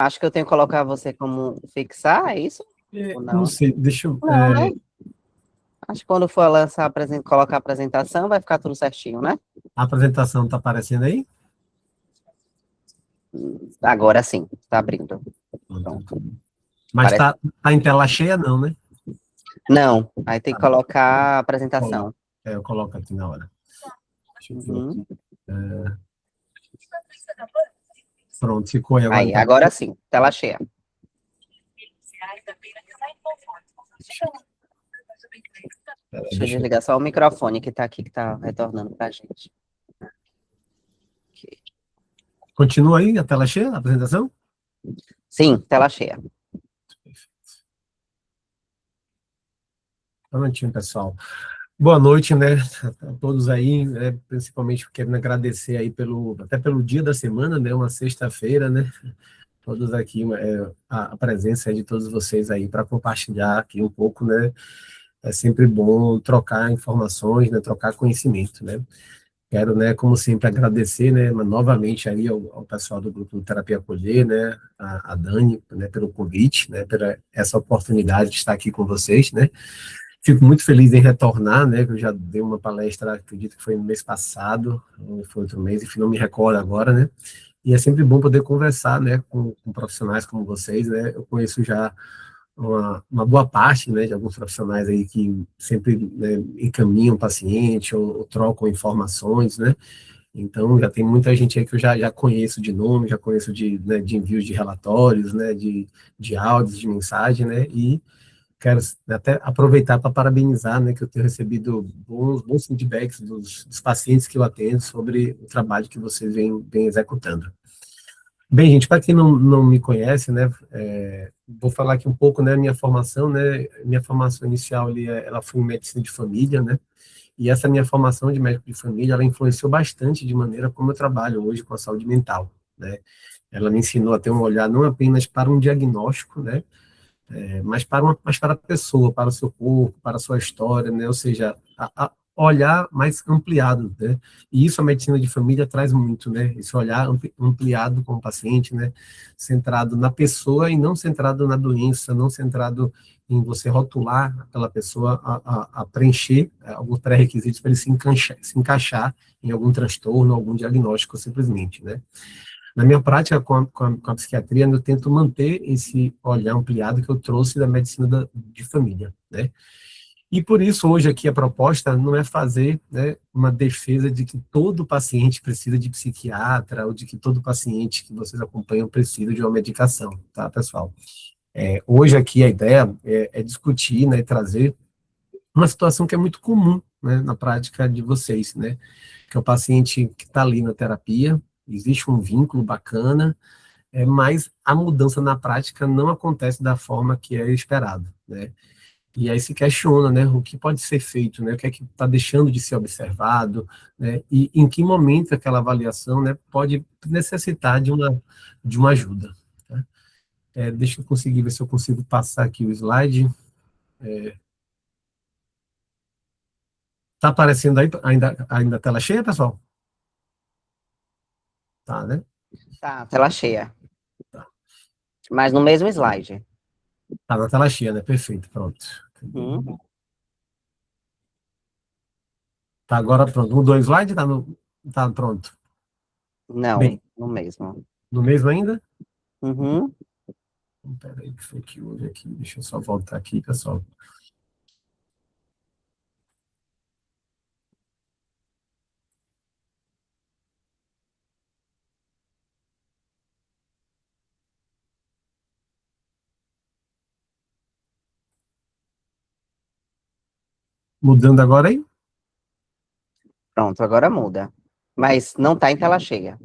Acho que eu tenho que colocar você como fixar, é isso? Ou Não não? sei, deixa eu. Não, né? Acho que quando for lançar, colocar a apresentação, vai ficar tudo certinho, né? A apresentação está aparecendo aí? Agora sim, tá abrindo. Pronto. Pronto. Mas Parece. tá em tela cheia, não, né? Não, aí tem que Tá, colocar a coloca. apresentação. Eu coloco aqui na hora. Deixa eu ver Uhum. aqui. Pronto, ficou aí agora. Aí, Então, agora sim, tela cheia. peraí, Deixa eu deixa eu. desligar só o microfone que tá aqui, que tá retornando pra gente. Aqui. Continua aí a tela cheia, a apresentação? Sim, tela cheia. Prontinho, pessoal. Boa noite, né, a todos aí, né, principalmente querendo agradecer aí até pelo dia da semana, né, uma sexta-feira, né, todos aqui, a presença aí de todos vocês aí para compartilhar aqui um pouco, né, é sempre bom trocar informações, né, trocar conhecimento, né. Quero, né, como sempre, agradecer, né, novamente aí ao pessoal do grupo Terapia Acolher, né, a Dani, né, pelo convite, né, pela essa oportunidade de estar aqui com vocês, né. Fico muito feliz em retornar, né, que eu já dei uma palestra, acredito que foi no mês passado, ou foi outro mês, enfim, não me recordo agora, né, e é sempre bom poder conversar, né, com profissionais como vocês, né, eu conheço já uma boa parte, né, de alguns profissionais aí que sempre, né, encaminham paciente ou trocam informações, né, então já tem muita gente aí que eu já conheço de nome, já conheço né, de envios de relatórios, né, de áudios, de mensagem, né, e quero até aproveitar para parabenizar, né, que eu tenho recebido bons feedbacks dos pacientes que eu atendo sobre o trabalho que vocês vêm executando. Bem, gente, para quem não me conhece, né, vou falar aqui um pouco, né, minha formação, né, minha formação inicial ali, ela foi em medicina de família, né, e essa minha formação de médico de família, ela influenciou bastante de maneira como eu trabalho hoje com a saúde mental, né, ela me ensinou a ter um olhar não apenas para um diagnóstico, né, mas para a pessoa, para o seu corpo, para a sua história, né, ou seja, a olhar mais ampliado, né? E isso a medicina de família traz muito, né? Esse olhar ampliado com o paciente, né? Centrado na pessoa e não centrado na doença, não centrado em você rotular aquela pessoa a preencher alguns pré-requisitos para ele se encaixar em algum transtorno, algum diagnóstico, simplesmente, né? Na minha prática com a psiquiatria, eu tento manter esse olhar ampliado que eu trouxe da medicina de família, né? E por isso, hoje aqui, a proposta não é fazer, né, uma defesa de que todo paciente precisa de psiquiatra ou de que todo paciente que vocês acompanham precisa de uma medicação, tá, pessoal? Hoje aqui a ideia é discutir, né, e trazer uma situação que é muito comum, né, na prática de vocês, né, que é o paciente que está ali na terapia, existe um vínculo bacana, mas a mudança na prática não acontece da forma que é esperado, né? E aí se questiona, né, o que pode ser feito, né, o que é que está deixando de ser observado, né, e em que momento aquela avaliação, né, pode necessitar de uma ajuda. Tá? Deixa eu conseguir ver se eu consigo passar aqui o slide. Está aparecendo aí ainda a tela cheia, pessoal? Tá, né? Tá, tela cheia. Tá. Mas no mesmo slide. Tá na tela cheia, né? Perfeito, pronto. Uhum. Tá agora pronto. Mudou o slide? Tá pronto. Bem, Não, no mesmo. no mesmo ainda? Uhum. Peraí, que foi que houve aqui. Deixa eu só voltar aqui, pessoal. Mudando agora aí? Pronto, agora muda. Mas não tá em tela cheia.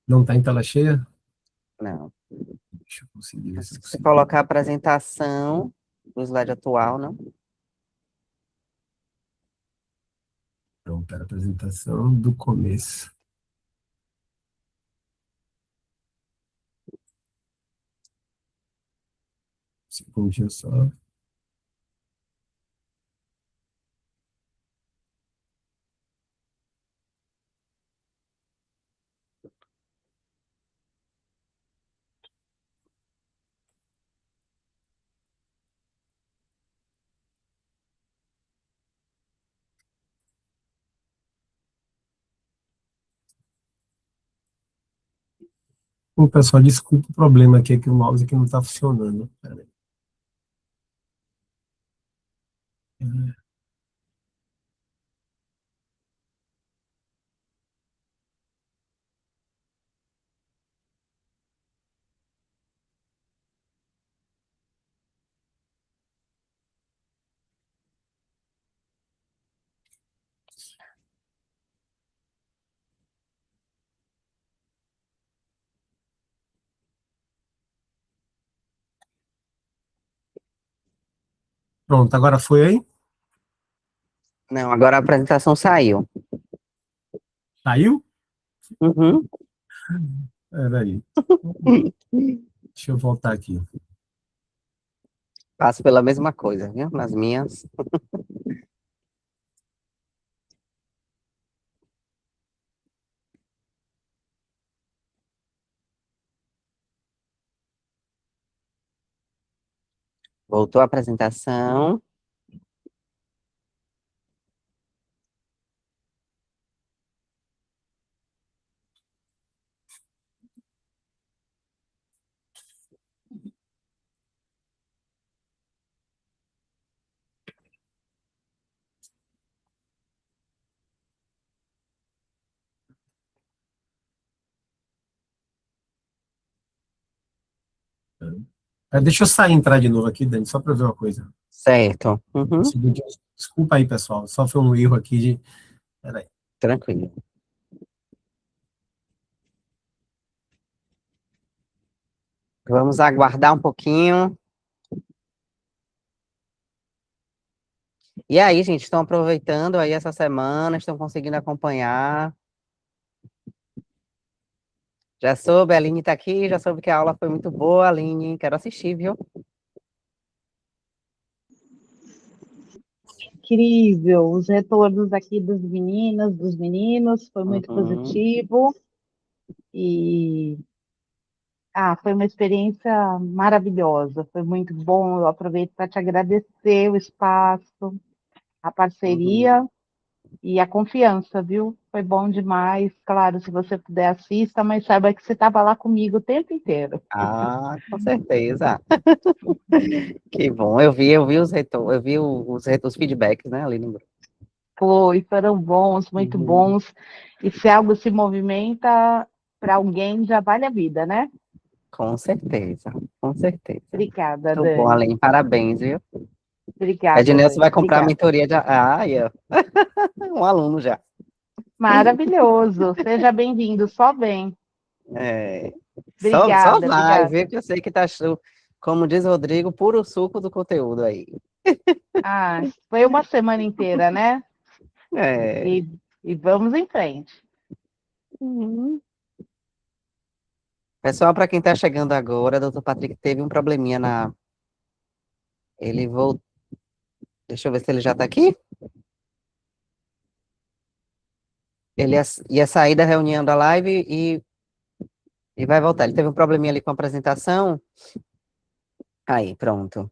Não tá em tela cheia? Não. Deixa eu conseguir ver se eu Se você consigo. colocar a apresentação do slide atual, não? Pronto, era a apresentação do começo. Segundinho só. O pessoal, desculpa o problema aqui, é que o mouse aqui não está funcionando. Pera aí. Pronto, agora foi aí? Não, agora a apresentação saiu. Saiu? Uhum. Peraí, deixa eu voltar aqui. Passo pela mesma coisa, viu? Nas minhas. Voltou a apresentação. Deixa eu sair e entrar de novo aqui, Dani, só para ver uma coisa. Certo. O Uhum. seguinte, desculpa aí, pessoal, só foi um erro aqui de. Peraí. Tranquilo. Vamos aguardar um pouquinho. E aí, gente, estão aproveitando aí essa semana, estão conseguindo acompanhar. Já soube, a Aline tá aqui, já soube que a aula foi muito boa, Aline. Quero assistir, viu? Incrível, os retornos aqui das meninas, dos meninos, foi muito Uhum, positivo e foi uma experiência maravilhosa, foi muito bom. Eu aproveito para te agradecer o espaço, a uhum. parceria e a confiança, viu? Foi bom demais. Claro, se você puder, assista, mas saiba que você estava lá comigo o tempo inteiro. Ah, com certeza. Que bom. Eu vi os retornos, eu vi os feedbacks, né, ali no grupo. Foram bons, muito Uhum. bons. E se algo se movimenta para alguém, já vale a vida, né? Com certeza, com certeza. Obrigada, Muito bom, Dani. Aline. Parabéns, viu? Obrigada, Ednilson Dani. vai comprar a Obrigada. mentoria de. Ah, yeah. Um aluno já. Maravilhoso. Seja bem-vindo. Só vem. É, só Obrigada, vai, obrigada. viu? Que eu sei que tá, como diz o Rodrigo, puro suco do conteúdo aí. Foi uma semana inteira, né? É. E, e vamos em frente. Uhum. Pessoal, para quem está chegando agora, doutor Patrick teve um probleminha na. Ele voltou. Deixa eu ver se ele já está aqui. Ele ia sair da reunião da live e vai voltar. Ele teve um probleminha ali com a apresentação. Aí, pronto.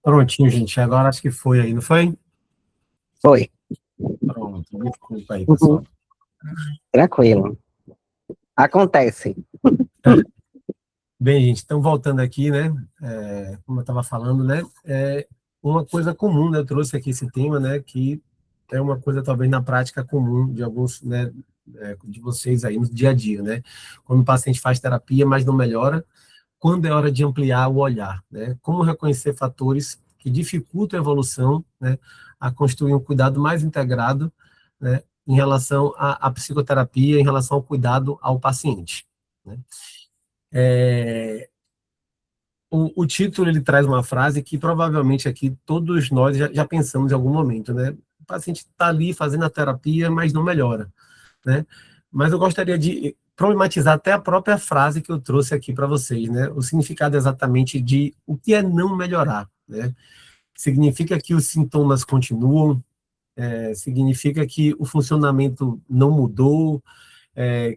Prontinho, gente. Agora acho que foi aí, não foi? Foi. Pronto. Desculpa aí, Uhum. pessoal. Tranquilo. Acontece. Bem, gente, então voltando aqui, né? Como eu estava falando, né? Uma coisa comum, né? Eu trouxe aqui esse tema, né? Que é uma coisa talvez na prática comum de alguns, né? De vocês aí no dia a dia, né? Quando o paciente faz terapia, mas não melhora, quando é hora de ampliar o olhar, né? Como reconhecer fatores que dificultam a evolução, né? A construir um cuidado mais integrado, né? Em relação à psicoterapia, em relação ao cuidado ao paciente, né? O título ele traz uma frase que provavelmente aqui todos nós já pensamos em algum momento, né? O paciente está ali fazendo a terapia, mas não melhora, né? Mas eu gostaria de problematizar até a própria frase que eu trouxe aqui para vocês, né? O significado exatamente de o que é não melhorar, né? Significa que os sintomas continuam, significa que o funcionamento não mudou,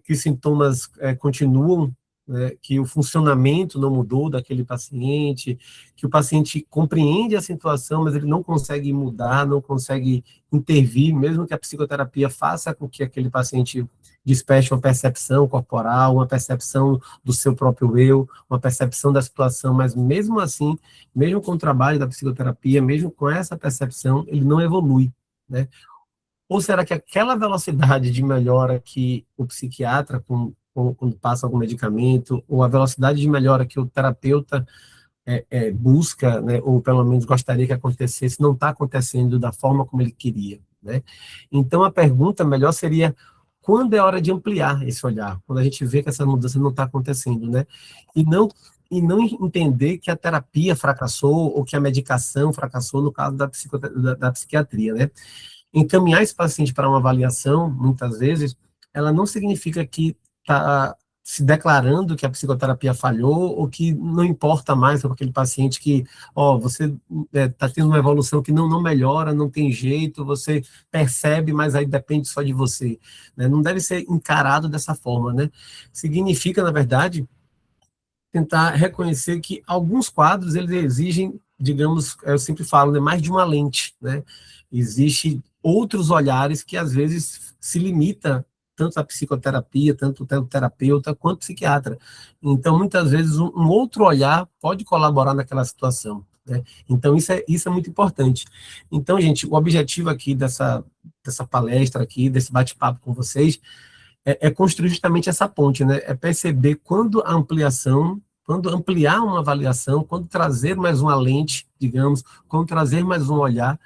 que os sintomas continuam, né, que o funcionamento não mudou daquele paciente, que o paciente compreende a situação, mas ele não consegue mudar, não consegue intervir, mesmo que a psicoterapia faça com que aquele paciente desperte uma percepção corporal, uma percepção do seu próprio eu, uma percepção da situação, mas mesmo assim, mesmo com o trabalho da psicoterapia, mesmo com essa percepção, ele não evolui, né? Ou será que aquela velocidade de melhora que o psiquiatra, quando passa algum medicamento, ou a velocidade de melhora que o terapeuta busca, né, ou pelo menos gostaria que acontecesse, não está acontecendo da forma como ele queria, né? Então, a pergunta melhor seria, quando é hora de ampliar esse olhar? Quando a gente vê que essa mudança não está acontecendo, né? E não, e não entender que a terapia fracassou, ou que a medicação fracassou, no caso da psiquiatria, né? Encaminhar esse paciente para uma avaliação, muitas vezes, ela não significa que está se declarando que a psicoterapia falhou ou que não importa mais para aquele paciente que, ó, você está tendo uma evolução que não melhora, não tem jeito, você percebe, mas aí depende só de você, né? Não deve ser encarado dessa forma, né? Significa, na verdade, tentar reconhecer que alguns quadros, eles exigem, digamos, eu sempre falo, né, mais de uma lente, né? Existe outros olhares que, às vezes, se limita tanto a psicoterapia, tanto o terapeuta, quanto o psiquiatra. Então, muitas vezes, um outro olhar pode colaborar naquela situação, né? Então, isso é muito importante. Então, gente, o objetivo aqui dessa palestra aqui, desse bate-papo com vocês, construir justamente essa ponte, né? É perceber quando a ampliação, quando ampliar uma avaliação, quando trazer mais uma lente, digamos, quando trazer mais um olhar,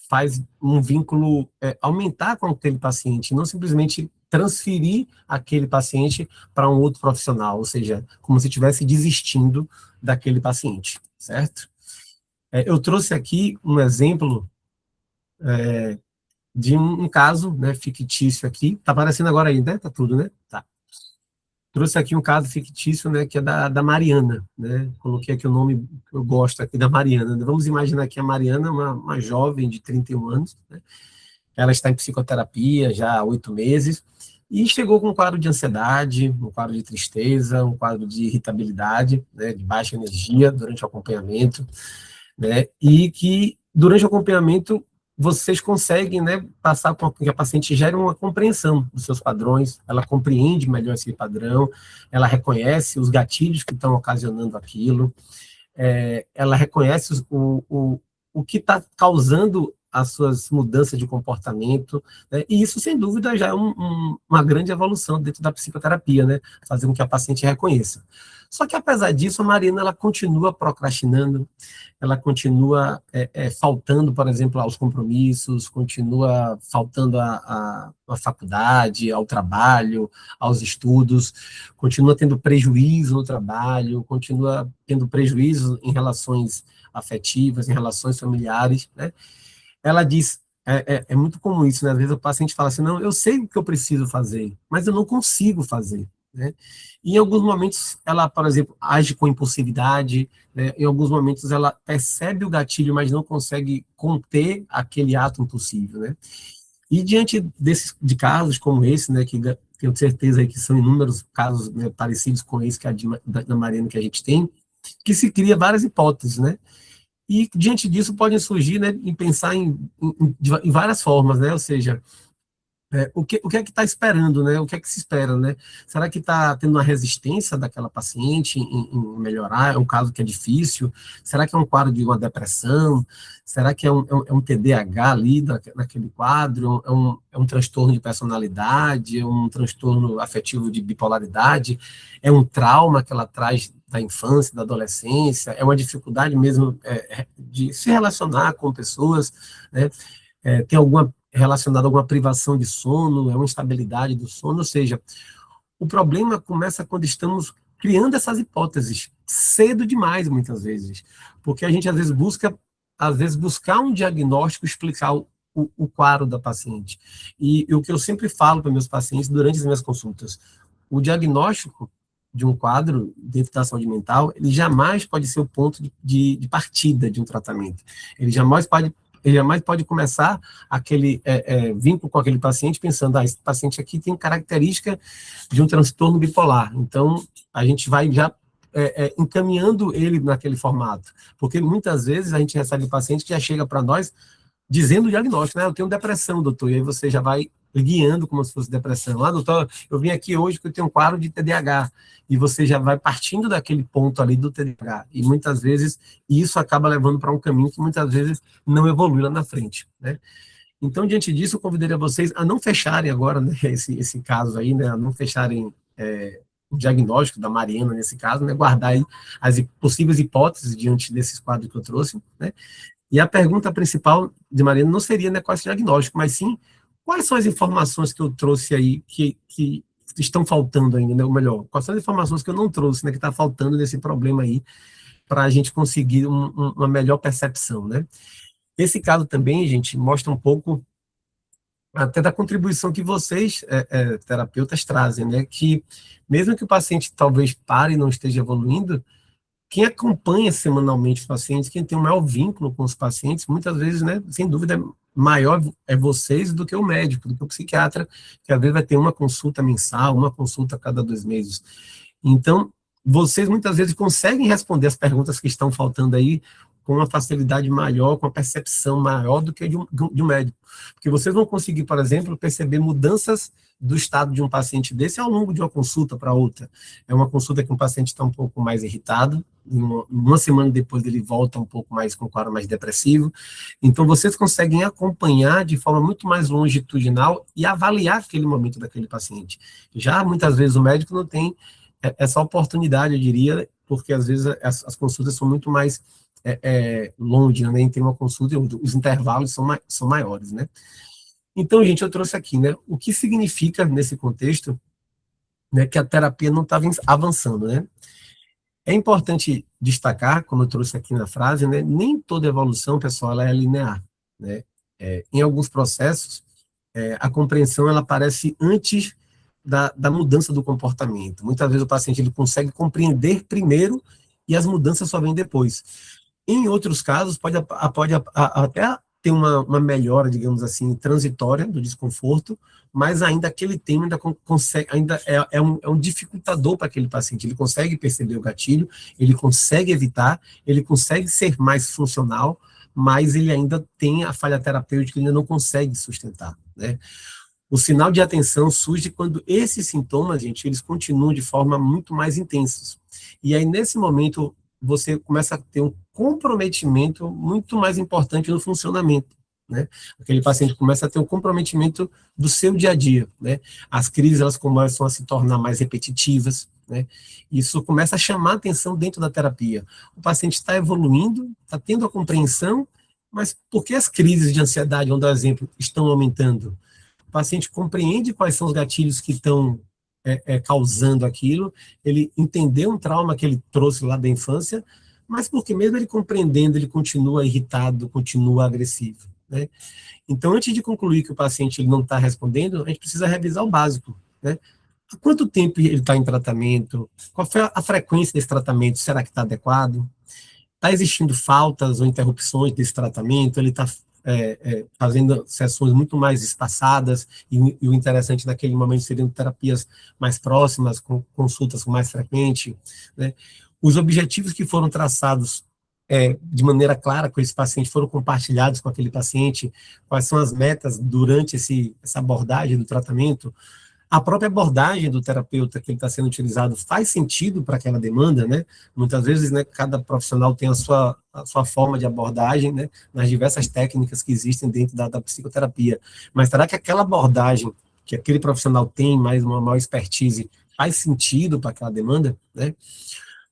faz um vínculo, aumentar com aquele paciente, não simplesmente transferir aquele paciente para um outro profissional, ou seja, como se estivesse desistindo daquele paciente, certo? Eu trouxe aqui um exemplo de um caso, né, fictício aqui. Tá aparecendo agora aí, né? Tá tudo, né? Tá. Trouxe aqui um caso fictício, né, que é da Mariana, né? Coloquei aqui o nome que eu gosto aqui da Mariana. Vamos imaginar que a Mariana é uma jovem de 31 anos, né? Ela está em psicoterapia já há 8 meses e chegou com um quadro de ansiedade, um quadro de tristeza, um quadro de irritabilidade, né, de baixa energia durante o acompanhamento, né? E que durante o acompanhamento vocês conseguem, né, passar com que a paciente gere uma compreensão dos seus padrões, ela compreende melhor esse padrão, ela reconhece os gatilhos que estão ocasionando aquilo, ela reconhece o que está causando as suas mudanças de comportamento, né? E isso, sem dúvida, já é uma grande evolução dentro da psicoterapia, né? Fazer com que a paciente reconheça. Só que, apesar disso, a Marina, ela continua procrastinando, ela continua faltando, por exemplo, aos compromissos, continua faltando à faculdade, ao trabalho, aos estudos, continua tendo prejuízo no trabalho, continua tendo prejuízo em relações afetivas, em relações familiares, né? Ela diz, é muito comum isso, né? Às vezes o paciente fala assim, não, eu sei o que eu preciso fazer, mas eu não consigo fazer, né? E em alguns momentos ela, por exemplo, age com impulsividade, né? Em alguns momentos ela percebe o gatilho, mas não consegue conter aquele ato impulsivo, né? E diante de casos como esse, né, que tenho certeza aí que são inúmeros casos, né, parecidos com esse que da Mariana que a gente tem, que se cria várias hipóteses, né? E, diante disso, podem surgir, né, em pensar em várias formas, né, ou seja, o que é que está esperando, né? O que é que se espera, né? Será que está tendo uma resistência daquela paciente em melhorar? É um caso que é difícil? Será que é um quadro de uma depressão? Será que é um TDAH ali naquele quadro? É um transtorno de personalidade? É um transtorno afetivo de bipolaridade? É um trauma que ela traz da infância, da adolescência? É uma dificuldade mesmo de se relacionar com pessoas, né? Tem alguma relacionado a alguma privação de sono, é uma instabilidade do sono, ou seja, o problema começa quando estamos criando essas hipóteses, cedo demais, muitas vezes, porque a gente, às vezes, buscar um diagnóstico, explicar o quadro da paciente. E o que eu sempre falo para meus pacientes durante as minhas consultas, o diagnóstico de um quadro dentro da saúde mental, ele jamais pode ser o ponto de partida de um tratamento. Ele jamais pode começar aquele vínculo com aquele paciente pensando, esse paciente aqui tem característica de um transtorno bipolar, então a gente vai já encaminhando ele naquele formato, porque muitas vezes a gente recebe paciente que já chega para nós dizendo o diagnóstico, né? Eu tenho depressão, doutor, e aí você já vai guiando como se fosse depressão. Doutor, eu vim aqui hoje porque eu tenho um quadro de TDAH, e você já vai partindo daquele ponto ali do TDAH, e muitas vezes isso acaba levando para um caminho que muitas vezes não evolui lá na frente, né? Então, diante disso, eu convidaria vocês a não fecharem agora, né, esse caso aí, né, a não fecharem o diagnóstico da Mariana nesse caso, né, guardar aí as possíveis hipóteses diante desses quadros que eu trouxe, né. E a pergunta principal de Mariana não seria, né, qual é esse diagnóstico, mas sim quais são as informações que eu trouxe aí que estão faltando ainda, né, ou melhor, quais são as informações que eu não trouxe, né, que está faltando nesse problema aí, para a gente conseguir uma melhor percepção, né. Esse caso também, gente, mostra um pouco até da contribuição que vocês, terapeutas, trazem, né, que mesmo que o paciente talvez pare e não esteja evoluindo, quem acompanha semanalmente os pacientes, quem tem um maior vínculo com os pacientes, muitas vezes, né, sem dúvida, maior é vocês do que o médico, do que o psiquiatra, que às vezes vai ter uma consulta mensal, uma consulta a cada 2 meses. Então, vocês muitas vezes conseguem responder as perguntas que estão faltando aí com uma facilidade maior, com uma percepção maior do que de um médico. Porque vocês vão conseguir, por exemplo, perceber mudanças do estado de um paciente desse ao longo de uma consulta para outra. É uma consulta que um paciente está um pouco mais irritado, uma semana depois ele volta um pouco mais com um quadro mais depressivo. Então, vocês conseguem acompanhar de forma muito mais longitudinal e avaliar aquele momento daquele paciente. Já, muitas vezes, o médico não tem essa oportunidade, eu diria, porque, às vezes, as consultas são muito mais longe, né, em ter uma consulta, os intervalos são maiores, né. Então, gente, eu trouxe aqui, né, o que significa, nesse contexto, né, que a terapia não estava avançando, né. É importante destacar, como eu trouxe aqui na frase, né, nem toda evolução, pessoal, ela é linear, né. Em alguns processos, a compreensão, ela aparece antes da mudança do comportamento. Muitas vezes o paciente ele consegue compreender primeiro e as mudanças só vêm depois. Em outros casos, pode até ter uma melhora, digamos assim, transitória do desconforto, mas ainda aquele tema ainda consegue, ainda é um dificultador para aquele paciente. Ele consegue perceber o gatilho, ele consegue evitar, ele consegue ser mais funcional, mas ele ainda tem a falha terapêutica, ele ainda não consegue sustentar, né? O sinal de atenção surge quando esses sintomas, gente, eles continuam de forma muito mais intensa. E aí, nesse momento, você começa a ter um comprometimento muito mais importante no funcionamento, né? Aquele paciente começa a ter um comprometimento do seu dia a dia, né? As crises, elas começam a se tornar mais repetitivas, né? Isso começa a chamar a atenção dentro da terapia. O paciente está evoluindo, está tendo a compreensão, mas por que as crises de ansiedade, vamos dar exemplo, estão aumentando? O paciente compreende quais são os gatilhos que estão causando aquilo, ele entendeu um trauma que ele trouxe lá da infância, mas porque mesmo ele compreendendo, ele continua irritado, continua agressivo, né? Então, antes de concluir que o paciente ele não está respondendo, a gente precisa revisar o básico, né? Há quanto tempo ele está em tratamento? Qual foi a frequência desse tratamento? Será que está adequado? Está existindo faltas ou interrupções desse tratamento? Ele está fazendo sessões muito mais espaçadas, e o interessante naquele momento seriam terapias mais próximas, com consultas com mais frequente, né? Os objetivos que foram traçados de maneira clara com esse paciente, foram compartilhados com aquele paciente, quais são as metas durante essa abordagem do tratamento, a própria abordagem do terapeuta que ele está sendo utilizado faz sentido para aquela demanda, né? Muitas vezes, né, cada profissional tem a sua forma de abordagem, né, nas diversas técnicas que existem dentro da psicoterapia. Mas será que aquela abordagem que aquele profissional tem, mais uma maior expertise, faz sentido para aquela demanda, né?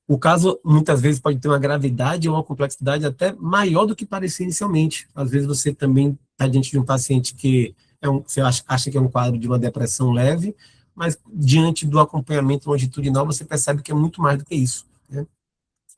O caso, muitas vezes, pode ter uma gravidade ou uma complexidade até maior do que parecia inicialmente. Às vezes, você também está diante de um paciente que você acha que é um quadro de uma depressão leve, mas diante do acompanhamento longitudinal, você percebe que é muito mais do que isso, né?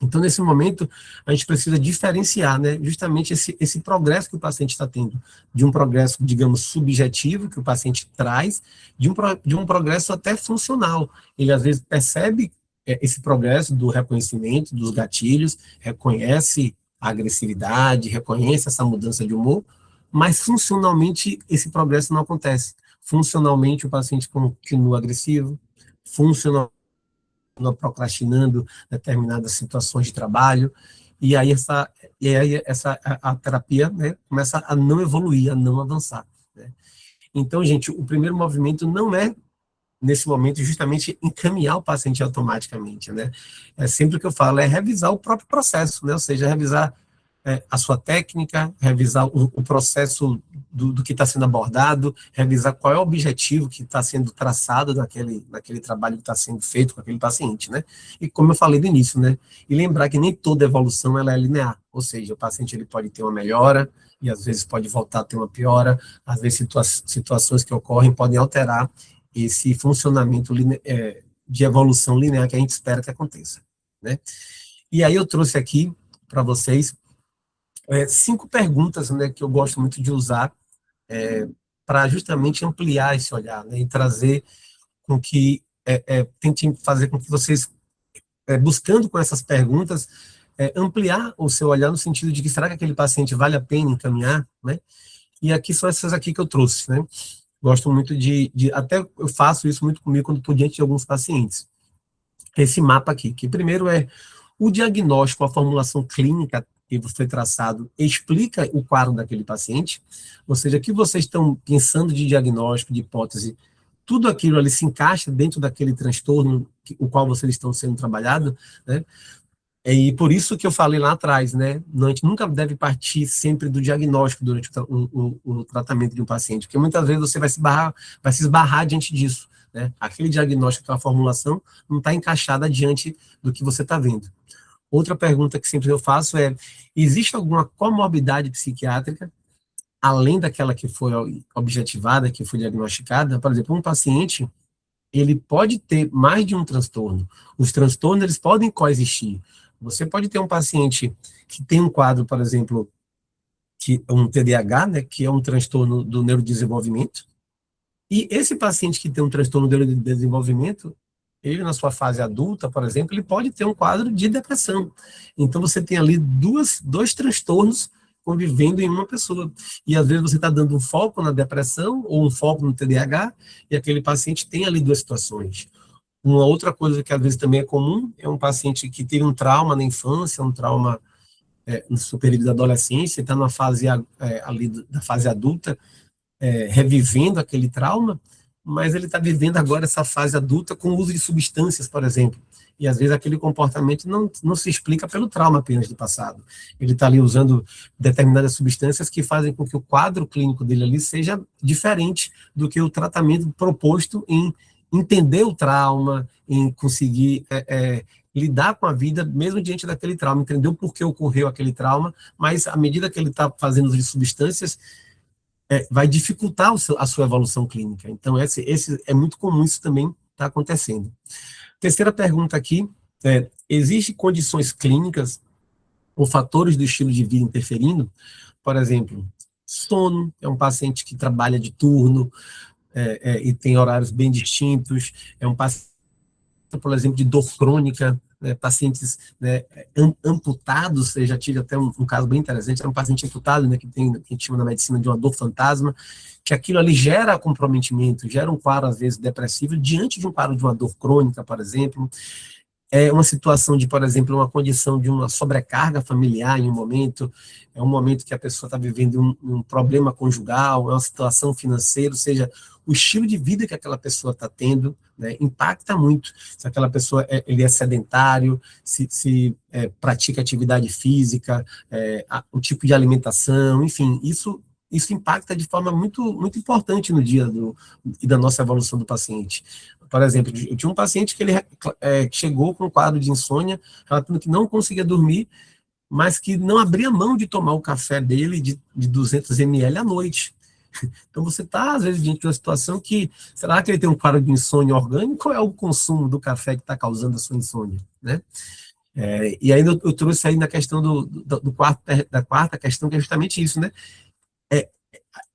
Então, nesse momento, a gente precisa diferenciar, né, justamente esse progresso que o paciente está tendo, de um progresso, digamos, subjetivo, que o paciente traz, de um progresso até funcional. Ele, às vezes, percebe esse progresso do reconhecimento dos gatilhos, reconhece a agressividade, reconhece essa mudança de humor, mas funcionalmente esse progresso não acontece. Funcionalmente o paciente continua agressivo, funcionalmente procrastinando determinadas situações de trabalho, e aí a terapia, né, começa a não evoluir, a não avançar, né? Então, gente, o primeiro movimento não é, nesse momento, justamente encaminhar o paciente automaticamente, né? É sempre o que eu falo, é revisar o próprio processo, né? Ou seja, revisar a sua técnica, revisar o processo do que está sendo abordado, revisar qual é o objetivo que está sendo traçado naquele trabalho que está sendo feito com aquele paciente, né? E como eu falei do início, né? E lembrar que nem toda evolução ela é linear, ou seja, o paciente ele pode ter uma melhora, e às vezes pode voltar a ter uma piora, às vezes situações que ocorrem podem alterar esse funcionamento de evolução linear que a gente espera que aconteça, né? E aí eu trouxe aqui para vocês 5 perguntas, né, que eu gosto muito de usar para justamente ampliar esse olhar, né, e trazer com que, tente fazer com que vocês, buscando com essas perguntas, ampliar o seu olhar no sentido de que será que aquele paciente vale a pena encaminhar, né? E aqui são essas aqui que eu trouxe, né? Gosto muito até eu faço isso muito comigo quando estou diante de alguns pacientes. Esse mapa aqui, que primeiro é o diagnóstico, a formulação clínica que foi traçado, explica o quadro daquele paciente, ou seja, o que vocês estão pensando de diagnóstico, de hipótese, tudo aquilo ali se encaixa dentro daquele transtorno o qual vocês estão sendo trabalhados, né? E por isso que eu falei lá atrás, né? A gente nunca deve partir sempre do diagnóstico durante o tratamento de um paciente, porque muitas vezes você vai se esbarrar diante disso, né? Aquele diagnóstico, a formulação, não está encaixada diante do que você está vendo. Outra pergunta que sempre eu faço é: existe alguma comorbidade psiquiátrica, além daquela que foi objetivada, que foi diagnosticada? Por exemplo, um paciente, ele pode ter mais de um transtorno. Os transtornos, eles podem coexistir. Você pode ter um paciente que tem um quadro, por exemplo, que é um TDAH, né, que é um transtorno do neurodesenvolvimento, e esse paciente que tem um transtorno do neurodesenvolvimento, ele na sua fase adulta, por exemplo, ele pode ter um quadro de depressão. Então você tem ali dois transtornos convivendo em uma pessoa. E às vezes você está dando um foco na depressão ou um foco no TDAH, e aquele paciente tem ali 2 situações. Uma outra coisa que às vezes também é comum é um paciente que teve um trauma na infância, um trauma no seu período da adolescência, está na fase ali da fase adulta, revivendo aquele trauma, mas ele está vivendo agora essa fase adulta com o uso de substâncias, por exemplo. E às vezes aquele comportamento não se explica pelo trauma apenas do passado. Ele está ali usando determinadas substâncias que fazem com que o quadro clínico dele ali seja diferente do que o tratamento proposto em entender o trauma, em conseguir lidar com a vida, mesmo diante daquele trauma, entender o porquê ocorreu aquele trauma, mas à medida que ele está fazendo uso de substâncias, vai dificultar a sua evolução clínica. Então, é muito comum isso também estar acontecendo. Terceira pergunta aqui, existem condições clínicas ou fatores do estilo de vida interferindo? Por exemplo, sono, é um paciente que trabalha de turno, e tem horários bem distintos, é um paciente, por exemplo, de dor crônica, pacientes amputados. Eu já tive até um caso bem interessante, era um paciente amputado, né, que a gente chama na medicina de uma dor fantasma, que aquilo ali gera comprometimento, gera um quadro, às vezes, depressivo, diante de um quadro de uma dor crônica, por exemplo. é uma situação de, por exemplo, uma condição de uma sobrecarga familiar em um momento, é um momento que a pessoa está vivendo um problema conjugal, é uma situação financeira, ou seja, o estilo de vida que aquela pessoa está tendo, né, impacta muito. Se aquela pessoa ele é sedentário, se pratica atividade física, o tipo de alimentação, enfim, isso impacta de forma muito, muito importante no dia e da nossa evolução do paciente. Por exemplo, eu tinha um paciente que ele chegou com um quadro de insônia, relatando que não conseguia dormir, mas que não abria mão de tomar o café dele de 200 ml à noite. Então você está, às vezes, diante de uma situação que, será que ele tem um quadro de insônia orgânico, qual é o consumo do café que está causando a sua insônia, né? E aí eu trouxe aí na questão da quarta questão, que é justamente isso, né?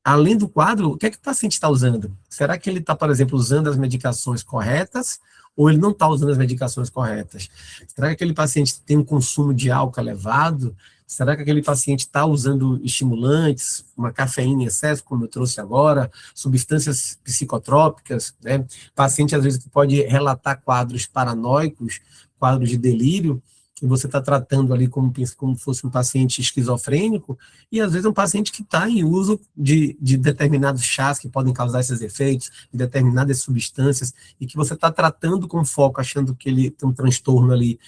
Além do quadro, o que é que o paciente está usando? Será que ele está, por exemplo, usando as medicações corretas ou ele não está usando as medicações corretas? Será que aquele paciente tem um consumo de álcool elevado? Será que aquele paciente está usando estimulantes, uma cafeína em excesso, como eu trouxe agora, substâncias psicotrópicas, né? Paciente, às vezes, que pode relatar quadros paranoicos, quadros de delírio, que você está tratando ali como fosse um paciente esquizofrênico, e às vezes é um paciente que está em uso de determinados chás que podem causar esses efeitos, de determinadas substâncias, e que você está tratando com foco, achando que ele tem um transtorno ali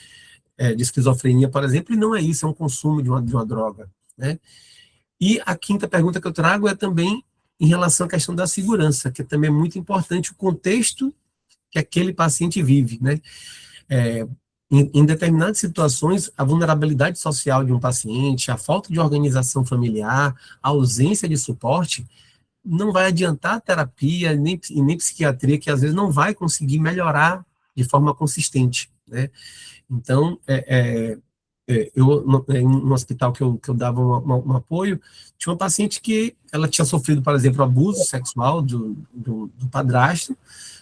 de esquizofrenia, por exemplo, e não é isso, é um consumo de uma droga, né? E a quinta pergunta que eu trago é também em relação à questão da segurança, que também é muito importante o contexto que aquele paciente vive, né? Em determinadas situações, a vulnerabilidade social de um paciente, a falta de organização familiar, a ausência de suporte, não vai adiantar a terapia e nem psiquiatria, que às vezes não vai conseguir melhorar de forma consistente, né? Então, em um hospital que eu dava um apoio, tinha uma paciente que ela tinha sofrido, por exemplo, abuso sexual do padrasto,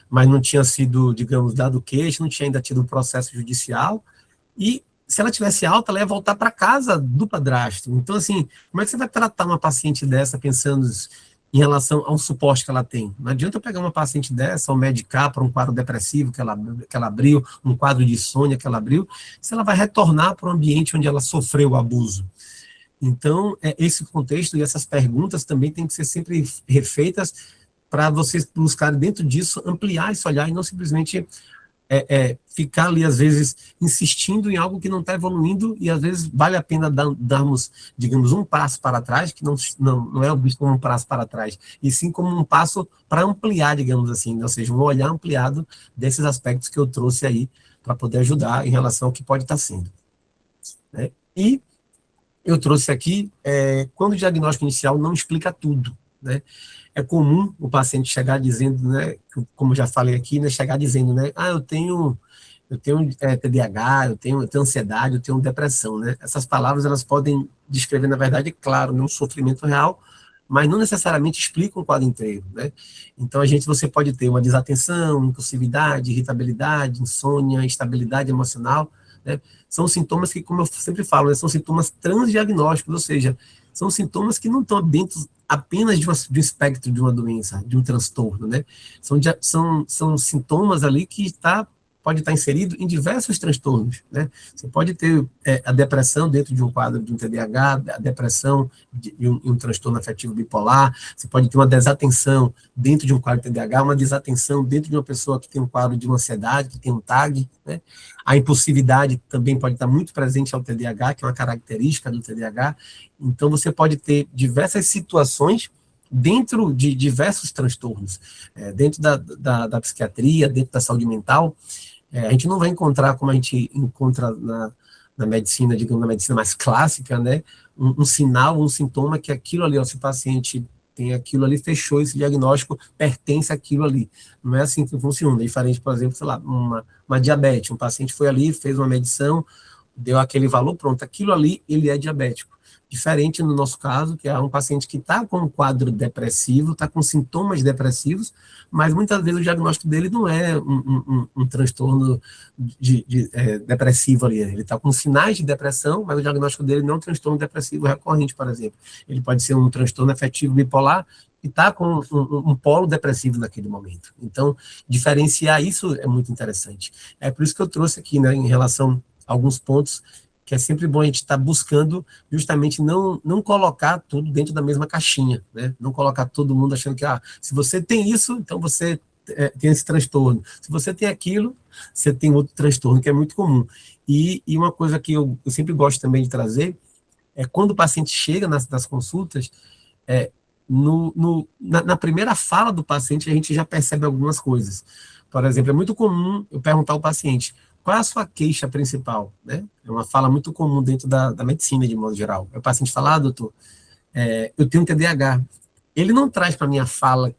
mas não tinha sido, digamos, dado queixa, não tinha ainda tido um processo judicial, e se ela tivesse alta, ela ia voltar para casa do padrasto. Então, assim, como é que você vai tratar uma paciente dessa pensando em relação ao suporte que ela tem? Não adianta eu pegar uma paciente dessa ou medicar para um quadro depressivo que ela abriu, um quadro de insônia que ela abriu, se ela vai retornar para o ambiente onde ela sofreu o abuso. Então, esse contexto e essas perguntas também têm que ser sempre refeitas para vocês buscarem dentro disso, ampliar esse olhar e não simplesmente ficar ali, às vezes, insistindo em algo que não está evoluindo e, às vezes, vale a pena darmos, digamos, um passo para trás, que não é visto como um passo para trás, e sim como um passo para ampliar, digamos assim, ou seja, um olhar ampliado desses aspectos que eu trouxe aí para poder ajudar em relação ao que pode estar sendo, né? E eu trouxe aqui, quando o diagnóstico inicial não explica tudo, né? É comum o paciente chegar dizendo, né, como já falei aqui, né, chegar dizendo, né, eu tenho TDAH, eu tenho ansiedade, eu tenho depressão, né? Essas palavras, elas podem descrever, na verdade, claro, um sofrimento real, mas não necessariamente explicam o quadro inteiro, né? Então, você pode ter uma desatenção, impulsividade, irritabilidade, insônia, instabilidade emocional, né? São sintomas que, como eu sempre falo, né, são sintomas transdiagnósticos, ou seja, são sintomas que não estão dentro apenas de um espectro de uma doença, de um transtorno, né? São sintomas ali que pode estar inserido em diversos transtornos, né? Você pode ter a depressão dentro de um quadro de um TDAH, a depressão de um transtorno afetivo bipolar, você pode ter uma desatenção dentro de um quadro de TDAH, uma desatenção dentro de uma pessoa que tem um quadro de uma ansiedade, que tem um TAG, né? A impulsividade também pode estar muito presente ao TDAH, que é uma característica do TDAH. Então, você pode ter diversas situações dentro de diversos transtornos, dentro da psiquiatria, dentro da saúde mental. A gente não vai encontrar, como a gente encontra na medicina, digamos, na medicina mais clássica, né, um sinal, um sintoma que aquilo ali, se o paciente tem aquilo ali, fechou esse diagnóstico, pertence àquilo ali. Não é assim que funciona. É diferente, por exemplo, sei lá, uma diabetes. Um paciente foi ali, fez uma medição, deu aquele valor, pronto, aquilo ali, ele é diabético. Diferente no nosso caso, que é um paciente que está com um quadro depressivo, está com sintomas depressivos, mas muitas vezes o diagnóstico dele não é um transtorno depressivo ali. Ele está com sinais de depressão, mas o diagnóstico dele não é um transtorno depressivo recorrente, por exemplo. Ele pode ser um transtorno afetivo bipolar, e está com um polo depressivo naquele momento. Então, diferenciar isso é muito interessante. É por isso que eu trouxe aqui, né, em relação a alguns pontos, que é sempre bom a gente estar buscando justamente não colocar tudo dentro da mesma caixinha, né? Não colocar todo mundo achando que, se você tem isso, então você tem esse transtorno. Se você tem aquilo, você tem outro transtorno, que é muito comum. E uma coisa que eu sempre gosto também de trazer é quando o paciente chega nas consultas, na primeira fala do paciente, a gente já percebe algumas coisas. Por exemplo, é muito comum eu perguntar ao paciente, qual é a sua queixa principal? Né? É uma fala muito comum dentro da medicina, de modo geral. O paciente fala, doutor, eu tenho TDAH. Ele não traz para mim a fala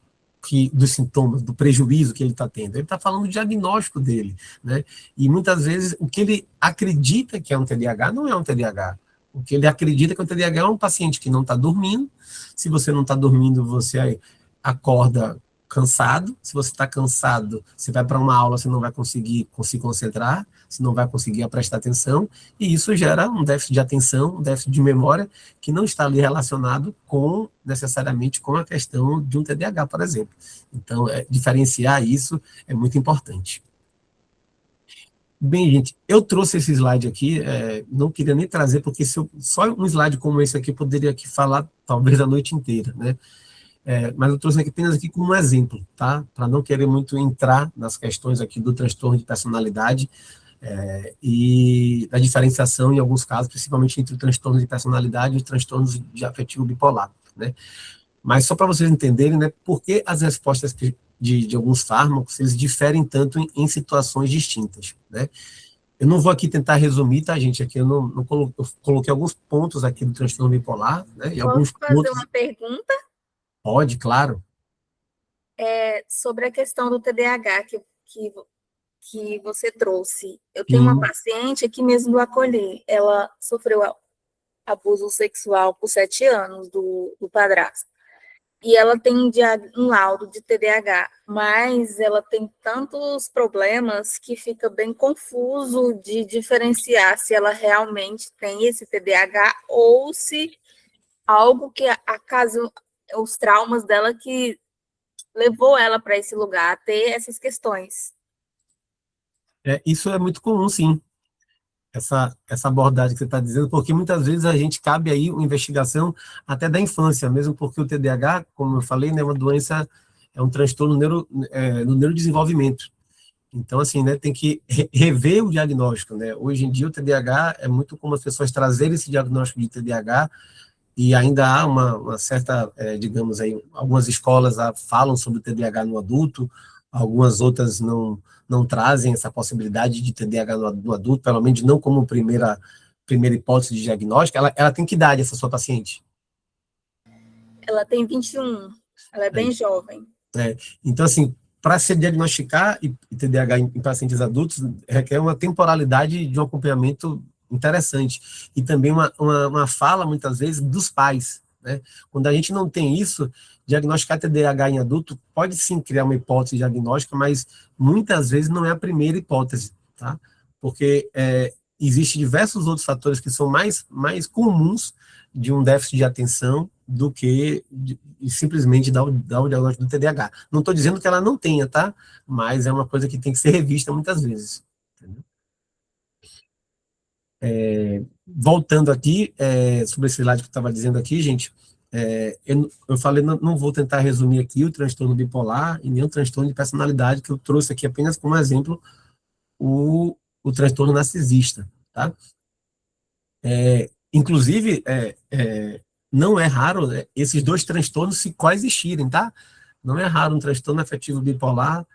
dos sintomas, do prejuízo que ele está tendo. Ele está falando do diagnóstico dele. Né? E muitas vezes o que ele acredita que é um TDAH não é um TDAH. O que ele acredita que é um TDAH é um paciente que não está dormindo. Se você não está dormindo, você acorda cansado. Se você está cansado, você vai para uma aula, você não vai conseguir se concentrar, você não vai conseguir prestar atenção, e isso gera um déficit de atenção, um déficit de memória, que não está ali relacionado necessariamente com a questão de um TDAH, por exemplo. Então, diferenciar isso é muito importante. Bem, gente, eu trouxe esse slide aqui, não queria nem trazer, porque só um slide como esse aqui poderia aqui falar talvez a noite inteira, né? Mas eu trouxe aqui apenas aqui como um exemplo, tá? Para não querer muito entrar nas questões aqui do transtorno de personalidade e da diferenciação, em alguns casos, principalmente entre o transtorno de personalidade e os transtornos de afetivo bipolar, né? Mas só para vocês entenderem, né, por que as respostas de alguns fármacos, eles diferem tanto em situações distintas, né? Eu não vou aqui tentar resumir, tá, gente? Aqui eu coloquei alguns pontos aqui do transtorno bipolar, né? E alguns fazer pontos... uma pergunta? Pode, claro. Sobre a questão do TDAH que você trouxe. Eu tenho uma paciente aqui mesmo do Acolher. Ela sofreu abuso sexual por 7 anos do padrasto. E ela tem um laudo de TDAH, mas ela tem tantos problemas que fica bem confuso de diferenciar se ela realmente tem esse TDAH ou se algo que acaso os traumas dela que levou ela para esse lugar a ter essas questões. Isso é muito comum, sim. Essa abordagem que você está dizendo, porque muitas vezes a gente cabe aí uma investigação até da infância, mesmo porque o TDAH, como eu falei, né, é uma doença, é um transtorno no neurodesenvolvimento. Então, assim, né, tem que rever o diagnóstico, né? Hoje em dia o TDAH é muito comum as pessoas trazerem esse diagnóstico de TDAH, e ainda há uma certa, digamos aí, algumas escolas falam sobre o TDAH no adulto, algumas outras não trazem essa possibilidade de TDAH no adulto, pelo menos não como primeira hipótese de diagnóstico. Ela tem que idade, essa sua paciente? Ela tem 21, ela é bem jovem. Então, assim, para se diagnosticar TDAH em pacientes adultos, requer uma temporalidade de um acompanhamento interessante. E também uma fala, muitas vezes, dos pais. Né? Quando a gente não tem isso, diagnosticar TDAH em adulto pode sim criar uma hipótese diagnóstica, mas muitas vezes não é a primeira hipótese, tá? Porque existem diversos outros fatores que são mais comuns de um déficit de atenção do que simplesmente dar o diagnóstico do TDAH. Não estou dizendo que ela não tenha, tá? Mas é uma coisa que tem que ser revista muitas vezes. Entendeu? Voltando aqui, sobre esse slide que eu estava dizendo aqui, gente, eu falei, não vou tentar resumir aqui o transtorno bipolar e nem o transtorno de personalidade, que eu trouxe aqui apenas como exemplo o transtorno narcisista, tá? Inclusive, não é raro esses dois transtornos se coexistirem, tá? Não é raro um transtorno afetivo bipolar,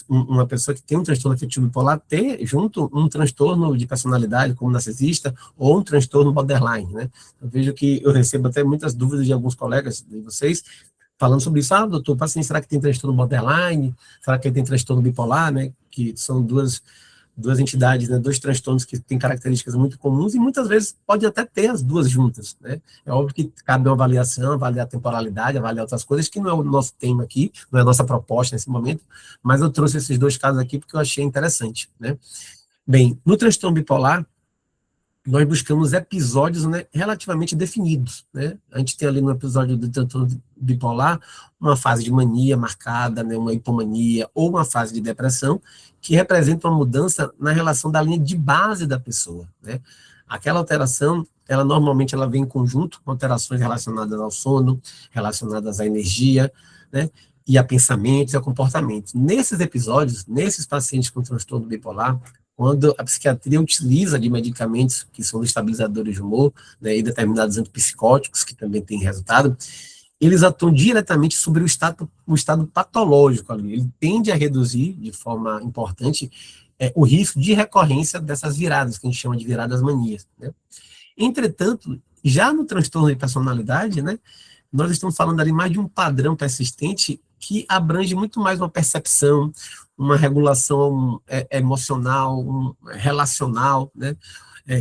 uma pessoa que tem um transtorno afetivo bipolar ter junto um transtorno de personalidade, como narcisista, ou um transtorno borderline, né? Eu vejo que eu recebo até muitas dúvidas de alguns colegas de vocês, falando sobre isso. Doutor, paciente, será que tem transtorno borderline? Será que ele tem transtorno bipolar, né? Que são duas entidades, né, dois transtornos que têm características muito comuns e muitas vezes pode até ter as duas juntas, né? É óbvio que cabe uma avaliação, avaliar a temporalidade, avaliar outras coisas, que não é o nosso tema aqui, não é a nossa proposta nesse momento, mas eu trouxe esses dois casos aqui porque eu achei interessante, né? Bem, no transtorno bipolar, nós buscamos episódios, né, relativamente definidos, né? A gente tem ali no episódio do transtorno bipolar uma fase de mania marcada, né, uma hipomania ou uma fase de depressão que representa uma mudança na relação da linha de base da pessoa, né? Aquela alteração, ela normalmente ela vem em conjunto com alterações relacionadas ao sono, relacionadas à energia, né, e a pensamentos e a comportamentos. Nesses episódios, nesses pacientes com transtorno bipolar, quando a psiquiatria utiliza de medicamentos que são estabilizadores de humor, né, e determinados antipsicóticos, que também têm resultado, eles atuam diretamente sobre o estado patológico ali. Ele tende a reduzir, de forma importante, o risco de recorrência dessas viradas, que a gente chama de viradas manias, né? Entretanto, já no transtorno de personalidade, né, nós estamos falando ali mais de um padrão persistente que abrange muito mais uma percepção, uma regulação emocional, relacional, né,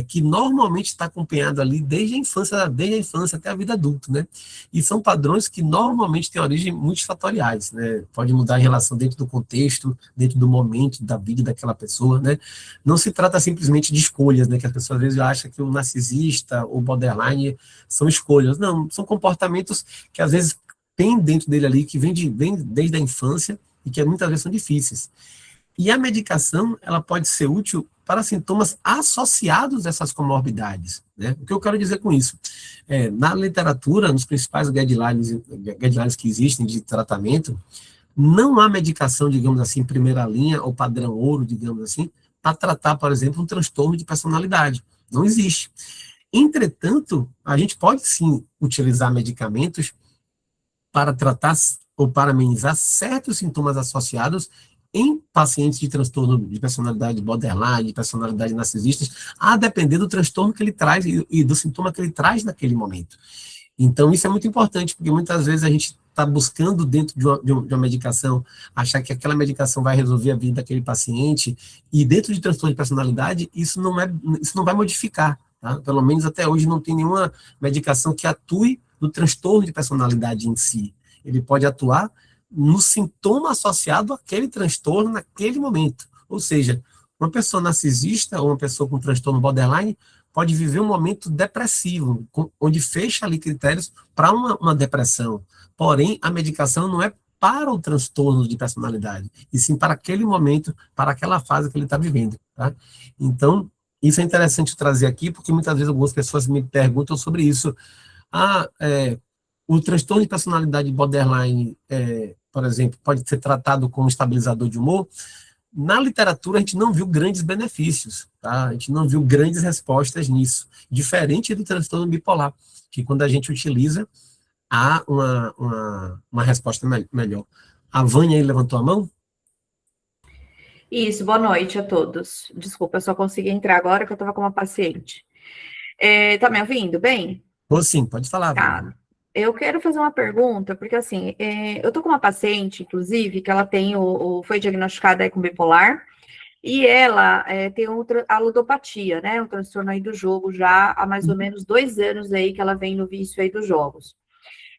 que normalmente está acompanhado ali desde a infância até a vida adulta, né, e são padrões que normalmente têm origem multifatoriais, né, pode mudar em relação dentro do contexto, dentro do momento da vida daquela pessoa, né, não se trata simplesmente de escolhas, né, que as pessoas às vezes acham que o narcisista ou borderline são escolhas, não, são comportamentos que às vezes tem dentro dele ali, que vem desde a infância e que muitas vezes são difíceis. E a medicação, ela pode ser útil para sintomas associados a essas comorbidades, né? O que eu quero dizer com isso? Na literatura, nos principais guidelines que existem de tratamento, não há medicação, digamos assim, primeira linha ou padrão ouro, digamos assim, para tratar, por exemplo, um transtorno de personalidade. Não existe. Entretanto, a gente pode sim utilizar medicamentos para tratar ou para amenizar certos sintomas associados em pacientes de transtorno de personalidade borderline, de personalidade narcisistas, a depender do transtorno que ele traz e do sintoma que ele traz naquele momento. Então, isso é muito importante, porque muitas vezes a gente está buscando, dentro de uma medicação, achar que aquela medicação vai resolver a vida daquele paciente, e dentro de transtorno de personalidade, isso não vai modificar. Tá? Pelo menos até hoje não tem nenhuma medicação que atue no transtorno de personalidade em si. Ele pode atuar no sintoma associado àquele transtorno naquele momento. Ou seja, uma pessoa narcisista ou uma pessoa com transtorno borderline pode viver um momento depressivo, onde fecha ali critérios para uma depressão. Porém, a medicação não é para o transtorno de personalidade, e sim para aquele momento, para aquela fase que ele está vivendo. Tá? Então, isso é interessante trazer aqui, porque muitas vezes algumas pessoas me perguntam sobre isso. O transtorno de personalidade borderline, por exemplo, pode ser tratado como estabilizador de humor. Na literatura, a gente não viu grandes benefícios, tá? A gente não viu grandes respostas nisso, diferente do transtorno bipolar, que quando a gente utiliza, há uma resposta melhor. A Vânia aí levantou a mão? Isso, boa noite a todos. Desculpa, eu só consegui entrar agora que eu estava com uma paciente. Tá me ouvindo bem? Sim, pode falar. Tá. Eu quero fazer uma pergunta, porque assim, eu tô com uma paciente, inclusive, que ela tem foi diagnosticada aí com bipolar, e ela tem a ludopatia, né, um transtorno aí do jogo já há mais ou menos 2 anos aí que ela vem no vício aí dos jogos.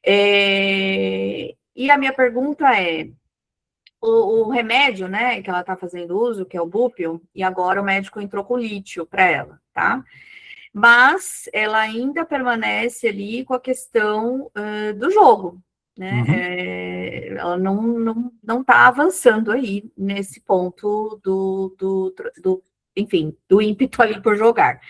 E a minha pergunta é, o remédio, né, que ela está fazendo uso, que é o Bupion, e agora o médico entrou com lítio para ela, tá? Mas ela ainda permanece ali com a questão do jogo, né? Uhum. Ela não está avançando aí nesse ponto enfim, do ímpeto ali por jogar.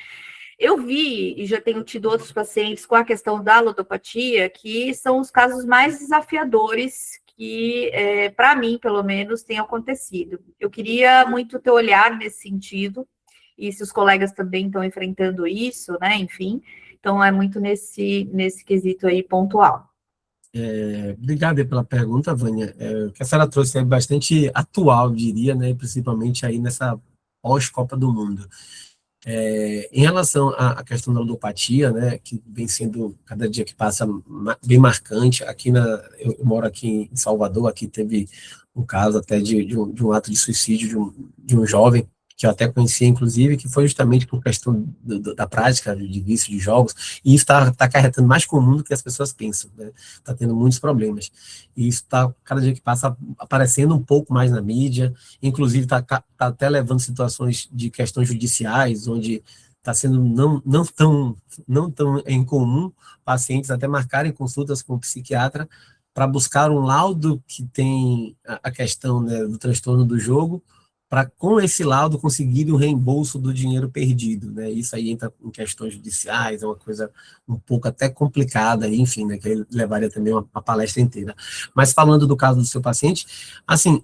Eu vi, e já tenho tido outros pacientes com a questão da ludopatia, que são os casos mais desafiadores que, para mim, pelo menos, tem acontecido. Eu queria muito ter olhar nesse sentido, e se os colegas também estão enfrentando isso, né, enfim, então é muito nesse quesito aí pontual. Obrigado pela pergunta, Vânia. O que a senhora trouxe é bastante atual, diria, né, principalmente aí nessa pós-Copa do Mundo. Em relação à questão da ludopatia, né, que vem sendo, cada dia que passa, bem marcante, eu moro aqui em Salvador, aqui teve um caso até de um ato de suicídio de um jovem, que eu até conhecia, inclusive, que foi justamente por questão da prática de vício de jogos, e isso está acarretando mais comum do que as pessoas pensam, né? Está tendo muitos problemas, e isso está, cada dia que passa, aparecendo um pouco mais na mídia, inclusive está até levando situações de questões judiciais, onde está sendo não tão incomum pacientes até marcarem consultas com o psiquiatra para buscar um laudo que tem a questão, né, do transtorno do jogo, para, com esse laudo, conseguir um reembolso do dinheiro perdido, né? Isso aí entra em questões judiciais, é uma coisa um pouco até complicada, enfim, né, que aí levaria também uma palestra inteira. Mas falando do caso do seu paciente, assim,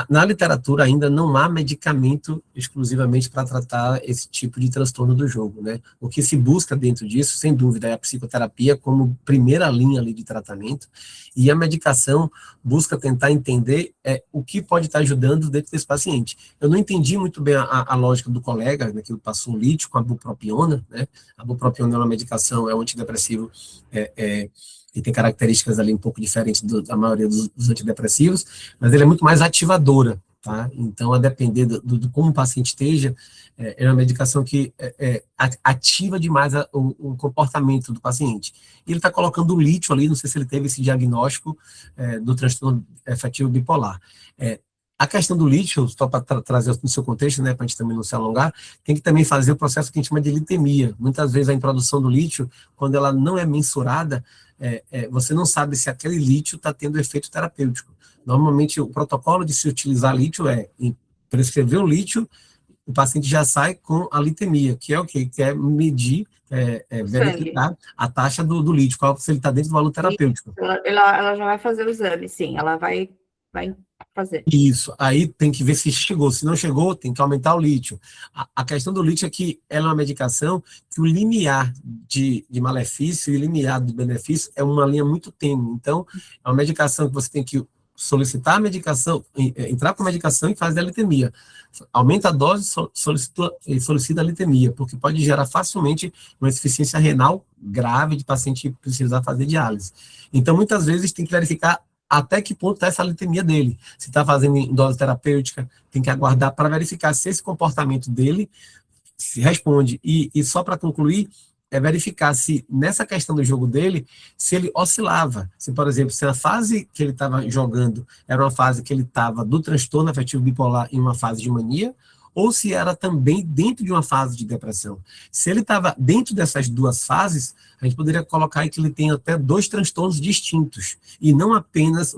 na literatura ainda não há medicamento exclusivamente para tratar esse tipo de transtorno do jogo, né? O que se busca dentro disso, sem dúvida, é a psicoterapia como primeira linha ali de tratamento, e a medicação busca tentar entender o que pode estar ajudando dentro desse paciente. Eu não entendi muito bem a lógica do colega, né, que passou o lítio com a bupropiona, né? A bupropiona é uma medicação, é um antidepressivo, e tem características ali um pouco diferentes da maioria dos antidepressivos, mas ele é muito mais ativadora, tá? Então, a depender do como o paciente esteja, é uma medicação que ativa demais o comportamento do paciente. E ele está colocando o lítio ali, não sei se ele teve esse diagnóstico do transtorno afetivo bipolar. A questão do lítio, só para trazer no seu contexto, né, para a gente também não se alongar, tem que também fazer o processo que a gente chama de litemia. Muitas vezes a introdução do lítio, quando ela não é mensurada, você não sabe se aquele lítio está tendo efeito terapêutico. Normalmente, o protocolo de se utilizar lítio prescrever o lítio, o paciente já sai com a litemia, que é o quê? Que é medir, verificar a taxa do lítio, se ele está dentro do valor terapêutico. Ela já vai fazer o exame, sim, ela vai fazer. Isso, aí tem que ver se chegou, se não chegou, tem que aumentar o lítio. A questão do lítio é que ela é uma medicação que o limiar de malefício e o limiar do benefício é uma linha muito tênue, então é uma medicação que você tem que solicitar a medicação, entrar com a medicação e fazer a litemia. Aumenta a dose, solicita a litemia, porque pode gerar facilmente uma insuficiência renal grave de paciente precisar fazer diálise. Então, muitas vezes, tem que verificar até que ponto está essa litemia dele. Se está fazendo em dose terapêutica, tem que aguardar para verificar se esse comportamento dele se responde. E só para concluir, verificar se nessa questão do jogo dele, se ele oscilava. Se, por exemplo, se a fase que ele estava jogando era uma fase que ele estava do transtorno afetivo bipolar em uma fase de mania, ou se era também dentro de uma fase de depressão. Se ele estava dentro dessas duas fases, a gente poderia colocar aí que ele tem até 2 transtornos distintos, e não apenas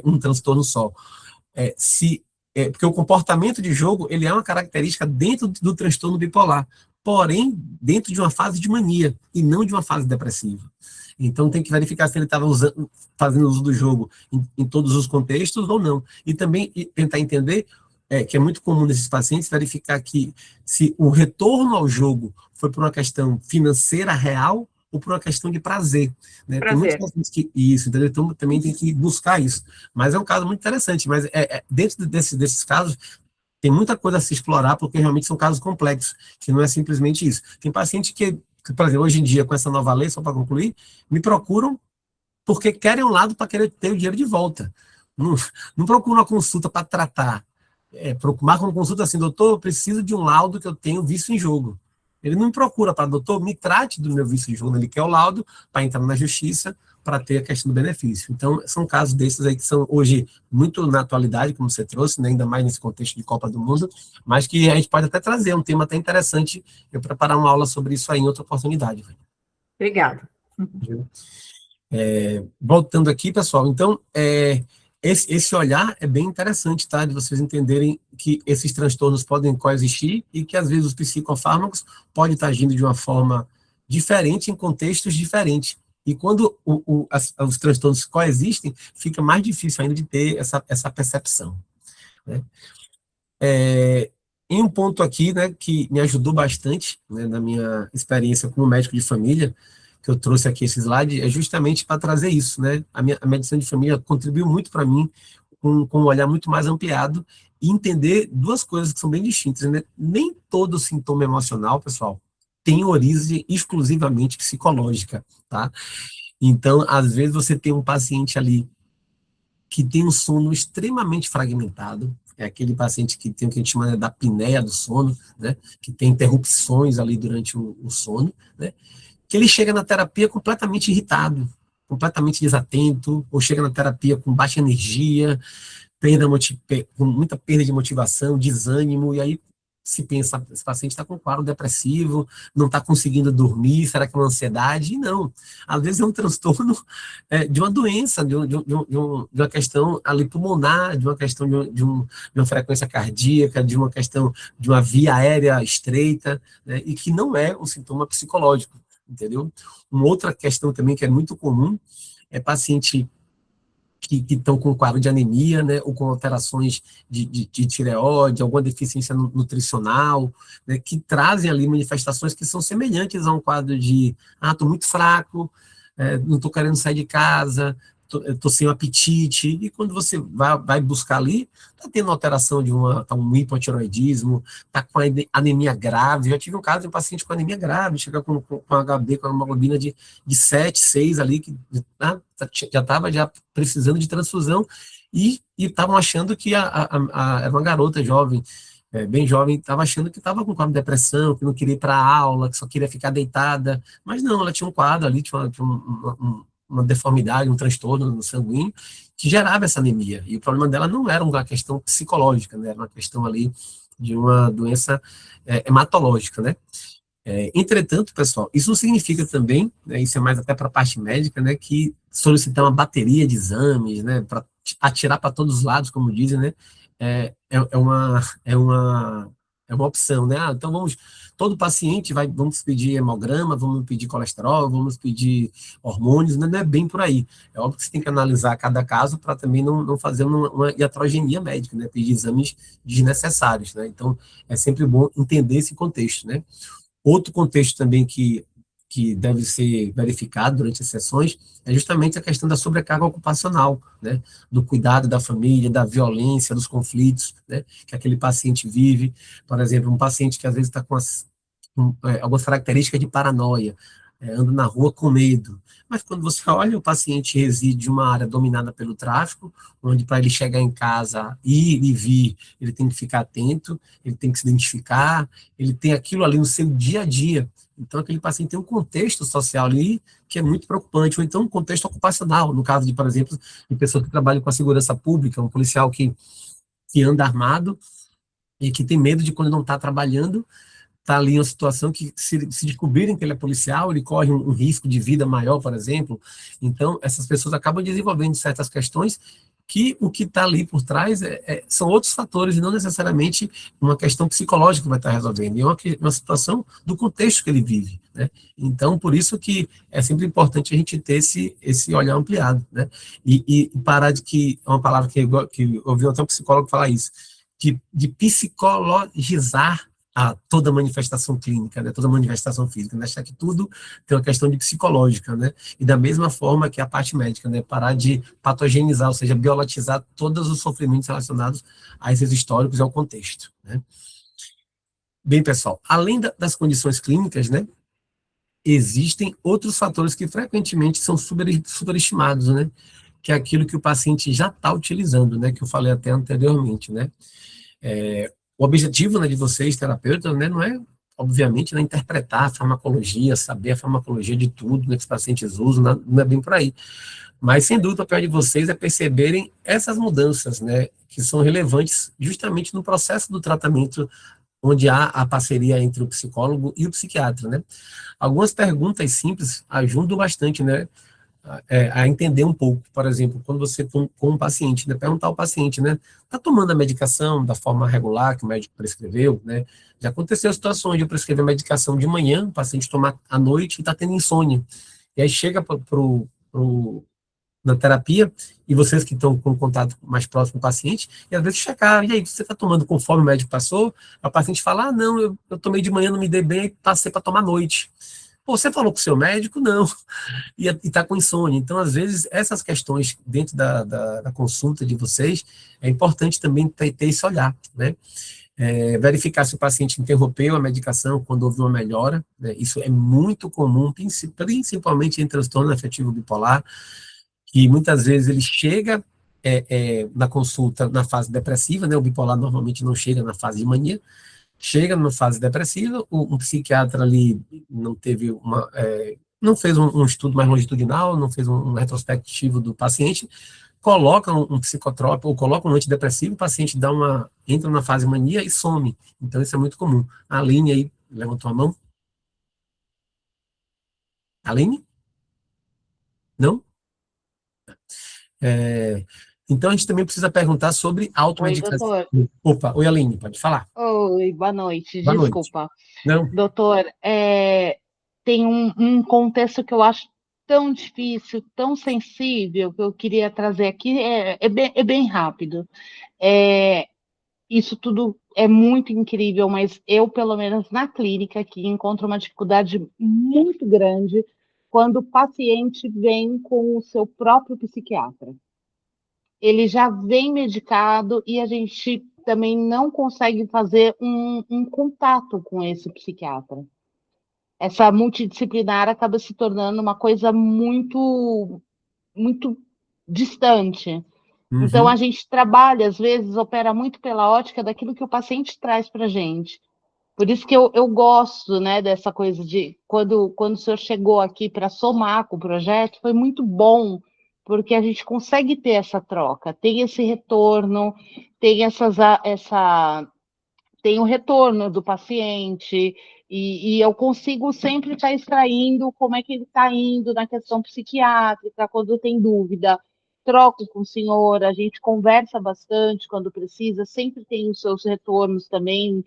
um transtorno só. Porque o comportamento de jogo, ele é uma característica dentro do transtorno bipolar, porém, dentro de uma fase de mania, e não de uma fase depressiva. Então, tem que verificar se ele estava fazendo uso do jogo em todos os contextos ou não. E também tentar entender, que é muito comum nesses pacientes, verificar que se o retorno ao jogo foi por uma questão financeira real ou por uma questão de prazer. Né? Tem muitos pacientes que isso, entendeu? Então, também tem que buscar isso. Mas é um caso muito interessante, mas dentro desses casos, tem muita coisa a se explorar, porque realmente são casos complexos, que não é simplesmente isso. Tem paciente que, por exemplo, hoje em dia, com essa nova lei, só para concluir, me procuram porque querem um lado para querer ter o dinheiro de volta. Não procuram uma consulta para tratar. Marca uma consulta assim, doutor, eu preciso de um laudo que eu tenho vício em jogo. Ele não me procura para, doutor, me trate do meu vício em jogo. Ele quer o laudo para entrar na justiça, para ter a questão do benefício. Então, são casos desses aí que são hoje muito na atualidade, como você trouxe, né, ainda mais nesse contexto de Copa do Mundo, mas que a gente pode até trazer um tema até interessante, eu preparar uma aula sobre isso aí em outra oportunidade. Obrigada. Voltando aqui, pessoal, então, esse olhar é bem interessante, tá, de vocês entenderem que esses transtornos podem coexistir e que, às vezes, os psicofármacos podem estar agindo de uma forma diferente em contextos diferentes. E quando os transtornos coexistem, fica mais difícil ainda de ter essa percepção. Né? Em um ponto aqui, né, que me ajudou bastante, né, na minha experiência como médico de família, que eu trouxe aqui esse slide, é justamente para trazer isso. Né? A medicina de família contribuiu muito para mim, com um olhar muito mais ampliado, e entender duas coisas que são bem distintas. Né? Nem todo sintoma emocional, pessoal, tem origem exclusivamente psicológica, tá? Então, às vezes, você tem um paciente ali que tem um sono extremamente fragmentado, é aquele paciente que tem o que a gente chama da apneia do sono, né? Que tem interrupções ali durante o sono, né? Que ele chega na terapia completamente irritado, completamente desatento, ou chega na terapia com baixa energia, com muita perda de motivação, desânimo, e aí se pensa, esse paciente está com quadro depressivo, não está conseguindo dormir, será que é uma ansiedade? E não. Às vezes é um transtorno de uma doença, de uma questão ali pulmonar, de uma questão de uma frequência cardíaca, de uma questão de uma via aérea estreita, né, e que não é um sintoma psicológico, entendeu? Uma outra questão também que é muito comum é paciente que estão com quadro de anemia, né, ou com alterações de tireoide, alguma deficiência nutricional, né, que trazem ali manifestações que são semelhantes a um quadro de, estou muito fraco, não estou querendo sair de casa, estou sem apetite, e quando você vai buscar ali, está tendo alteração de um hipotiroidismo, está com anemia grave. Já tive um caso de um paciente com anemia grave, chega com HB, com uma hemoglobina de 7, 6 ali, que já estava precisando de transfusão, e estavam achando que era uma garota jovem, bem jovem, estava achando que estava com quadro de depressão, que não queria ir para a aula, que só queria ficar deitada, mas não, ela tinha um quadro ali, tinha uma deformidade, um transtorno no sanguíneo, que gerava essa anemia. E o problema dela não era uma questão psicológica, né? Era uma questão ali de uma doença hematológica, né? Entretanto, pessoal, isso não significa também, né, isso é mais até para a parte médica, né, que solicitar uma bateria de exames, né, para atirar para todos os lados, como dizem, né, é uma opção, né? Então todo paciente vamos pedir hemograma, vamos pedir colesterol, vamos pedir hormônios, né? Não é bem por aí. É óbvio que você tem que analisar cada caso para também não fazer uma iatrogenia médica, né? Pedir exames desnecessários, né? Então, é sempre bom entender esse contexto, né? Outro contexto também que deve ser verificado durante as sessões é justamente a questão da sobrecarga ocupacional, né, do cuidado da família, da violência, dos conflitos, né, que aquele paciente vive. Por exemplo, um paciente que às vezes está com algumas características de paranoia, anda na rua com medo, mas quando você olha, o paciente reside em uma área dominada pelo tráfico, onde para ele chegar em casa, ir e vir, ele tem que ficar atento, ele tem que se identificar, ele tem aquilo ali no seu dia a dia. Então, aquele paciente tem um contexto social ali que é muito preocupante, ou então um contexto ocupacional, no caso de, por exemplo, de pessoas que trabalham com a segurança pública, um policial que anda armado e que tem medo de, quando não está trabalhando, está ali em uma situação que, se descobrirem que ele é policial, ele corre um risco de vida maior, por exemplo. Então, essas pessoas acabam desenvolvendo certas questões que o que está ali por trás são outros fatores, e não necessariamente uma questão psicológica que vai estar resolvendo, é uma situação do contexto que ele vive, né? Então, por isso que é sempre importante a gente ter esse olhar ampliado, né? E parar de que, é uma palavra que eu ouvi até um psicólogo falar isso, de psicologizar toda manifestação clínica, né, toda manifestação física, né, achar que tudo tem uma questão de psicológica, né, e da mesma forma que a parte médica, né, parar de patogenizar, ou seja, biologizar todos os sofrimentos relacionados a esses históricos e ao contexto, né. Bem, pessoal, além das condições clínicas, né, existem outros fatores que frequentemente são superestimados, né, que é aquilo que o paciente já está utilizando, né, que eu falei até anteriormente, né. O objetivo, né, de vocês, terapeutas, né, não é, obviamente, né, interpretar a farmacologia, saber a farmacologia de tudo, né, que os pacientes usam, não é bem por aí. Mas, sem dúvida, o papel de vocês é perceberem essas mudanças, né, que são relevantes justamente no processo do tratamento, onde há a parceria entre o psicólogo e o psiquiatra, né. Algumas perguntas simples ajudam bastante, né, a entender um pouco. Por exemplo, quando você com um paciente, né, perguntar ao paciente, né, está tomando a medicação da forma regular que o médico prescreveu, né? Já aconteceu situações de eu prescrever medicação de manhã, o paciente tomar à noite e está tendo insônia. E aí chega na terapia, e vocês que estão com contato mais próximo com o paciente, e às vezes checar, e aí, você está tomando conforme o médico passou? Aí o paciente fala, não, eu tomei de manhã, não me dei bem, passei para tomar à noite. Pô, você falou com o seu médico? Não. E está com insônia. Então, às vezes, essas questões dentro da consulta de vocês, é importante também ter esse olhar, né? Verificar se o paciente interrompeu a medicação quando houve uma melhora, né? Isso é muito comum, principalmente em transtorno afetivo bipolar, que muitas vezes ele chega na consulta na fase depressiva, né? O bipolar normalmente não chega na fase de mania, chega numa fase depressiva, um psiquiatra ali não teve não fez um estudo mais longitudinal, não fez um retrospectivo do paciente, coloca um psicotrópico ou coloca um antidepressivo, o paciente entra na fase mania e some. Então, isso é muito comum. A Aline aí levantou a mão. Aline? Não? Então, a gente também precisa perguntar sobre Oi, automedicação. doutor. Opa, oi, Aline, pode falar. Oi, boa noite. Boa noite. Desculpa. Não? Doutor, tem um contexto que eu acho tão difícil, tão sensível, que eu queria trazer aqui, é bem rápido. Isso tudo é muito incrível, mas eu, pelo menos na clínica aqui, encontro uma dificuldade muito grande quando o paciente vem com o seu próprio psiquiatra. Ele já vem medicado e a gente também não consegue fazer um contato com esse psiquiatra. Essa multidisciplinar acaba se tornando uma coisa muito, muito distante. Então, a gente trabalha, às vezes, opera muito pela ótica daquilo que o paciente traz para a gente. Por isso que eu gosto, né, dessa coisa de quando o senhor chegou aqui para somar com o projeto, foi muito bom, porque a gente consegue ter essa troca, tem esse retorno, tem tem o retorno do paciente, e eu consigo sempre estar extraindo como é que ele está indo na questão psiquiátrica, quando tem dúvida, troco com o senhor, a gente conversa bastante quando precisa, sempre tem os seus retornos também,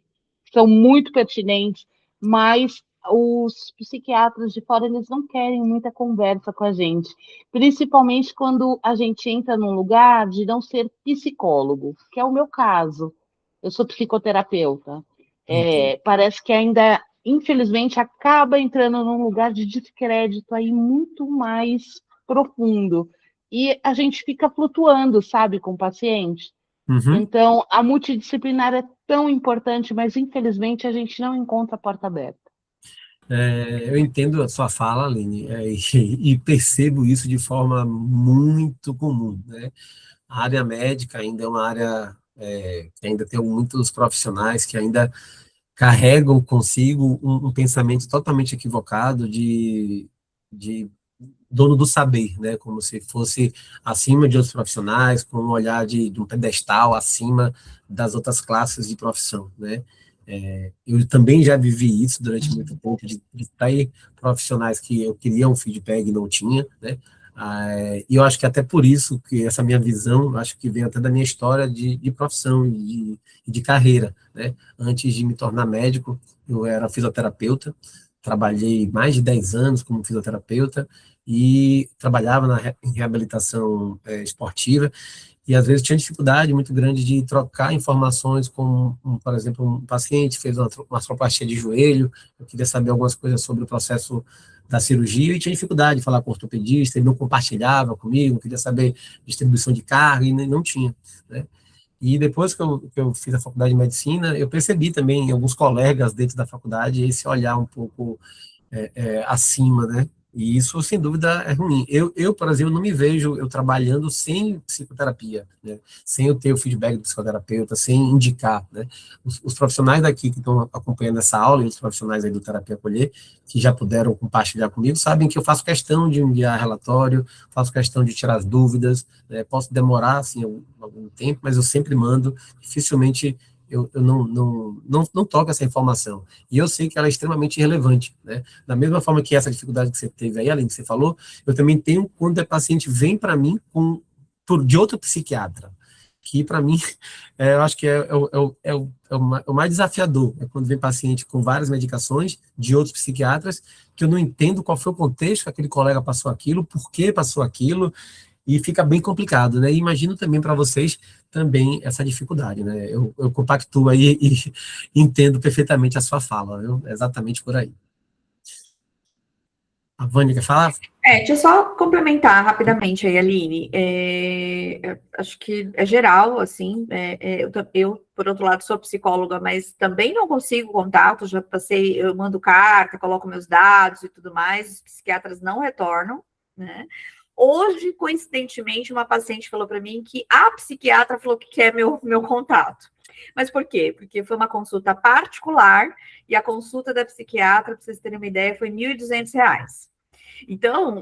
são muito pertinentes, mas os psiquiatras de fora, eles não querem muita conversa com a gente, principalmente quando a gente entra num lugar de não ser psicólogo, que é o meu caso. Eu sou psicoterapeuta. Parece que ainda, infelizmente, acaba entrando num lugar de descrédito aí muito mais profundo. E a gente fica flutuando, sabe, com o paciente. Então, a multidisciplinar é tão importante, mas infelizmente a gente não encontra a porta aberta. Eu entendo a sua fala, Aline, e percebo isso de forma muito comum, né? A área médica ainda é uma área que ainda tem muitos profissionais que ainda carregam consigo um pensamento totalmente equivocado de dono do saber, né? Como se fosse acima de outros profissionais, com um olhar de um pedestal acima das outras classes de profissão, né? Eu também já vivi isso durante muito tempo, de ter profissionais que eu queria um feedback e não tinha, né? E eu acho que até por isso que essa minha visão, acho que vem até da minha história de profissão e de carreira, né? Antes de me tornar médico, eu era fisioterapeuta, trabalhei mais de 10 anos como fisioterapeuta e trabalhava em reabilitação esportiva, e às vezes tinha dificuldade muito grande de trocar informações com, por exemplo, um paciente fez uma artroplastia de joelho, eu queria saber algumas coisas sobre o processo da cirurgia, e tinha dificuldade de falar com o ortopedista, ele não compartilhava comigo, queria saber distribuição de carga, e não tinha, né? E depois que eu fiz a faculdade de medicina, eu percebi também em alguns colegas dentro da faculdade esse olhar um pouco acima, né? E isso, sem dúvida, é ruim. Por exemplo, não me vejo eu trabalhando sem psicoterapia, né? Sem eu ter o feedback do psicoterapeuta, sem indicar, né? Os profissionais daqui que estão acompanhando essa aula, e os profissionais aí do Terapia Acolher, que já puderam compartilhar comigo, sabem que eu faço questão de enviar relatório, faço questão de tirar as dúvidas, né? Posso demorar, assim, algum tempo, mas eu sempre mando, dificilmente eu não toco essa informação. E eu sei que ela é extremamente relevante, né? Da mesma forma que essa dificuldade que você teve aí, além que você falou, eu também tenho quando o paciente vem para mim de outro psiquiatra, que para mim, eu acho que é o mais desafiador, é quando vem paciente com várias medicações de outros psiquiatras, que eu não entendo qual foi o contexto que aquele colega passou aquilo, por que passou aquilo, e fica bem complicado, né? E imagino também para vocês também essa dificuldade, né? Eu compactuo aí e entendo perfeitamente a sua fala, viu? É exatamente por aí. A Vânia quer falar? Deixa eu só complementar rapidamente aí, Aline. Acho que é geral, assim, eu, por outro lado, sou psicóloga, mas também não consigo contato, já passei, eu mando carta, coloco meus dados e tudo mais, os psiquiatras não retornam, né? Hoje, coincidentemente, uma paciente falou para mim que a psiquiatra falou que quer meu contato. Mas por quê? Porque foi uma consulta particular e a consulta da psiquiatra, para vocês terem uma ideia, foi R$ 1.200. Então,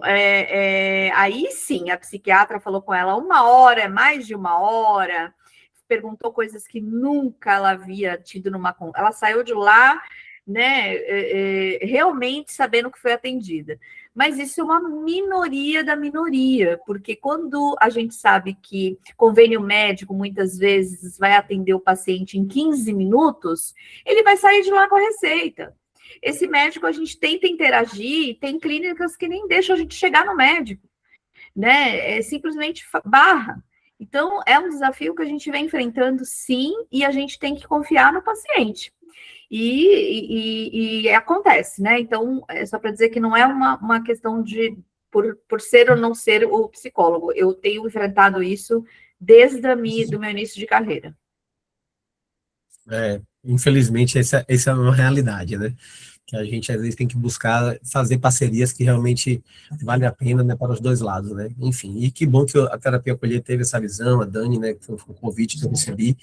aí sim, a psiquiatra falou com ela 1 hora, mais de 1 hora, perguntou coisas que nunca ela havia tido ela saiu de lá, né, realmente sabendo que foi atendida. Mas isso é uma minoria da minoria, porque quando a gente sabe que convênio médico muitas vezes vai atender o paciente em 15 minutos, ele vai sair de lá com a receita. Esse médico, a gente tenta interagir, tem clínicas que nem deixam a gente chegar no médico, né? Simplesmente barra. Então, é um desafio que a gente vem enfrentando, sim, e a gente tem que confiar no paciente. E acontece, né? Então, é só para dizer que não é uma questão de por ser ou não ser o psicólogo. Eu tenho enfrentado isso desde do meu início de carreira. Infelizmente, essa é uma realidade, né? Que a gente, às vezes, tem que buscar fazer parcerias que realmente vale a pena, né, para os dois lados, né? Enfim, e que bom que a Terapia Acolher teve essa visão, a Dani, né, que foi um convite que eu recebi,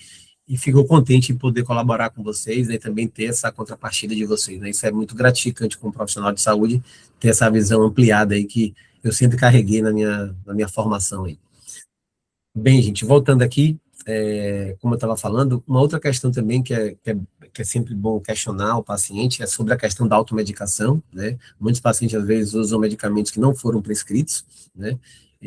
e fico contente em poder colaborar com vocês, né, e também ter essa contrapartida de vocês, né? Isso é muito gratificante como profissional de saúde, ter essa visão ampliada aí que eu sempre carreguei na minha formação aí. Bem, gente, voltando aqui, como eu estava falando, uma outra questão também que é sempre bom questionar o paciente é sobre a questão da automedicação, né? Muitos pacientes, às vezes, usam medicamentos que não foram prescritos, né?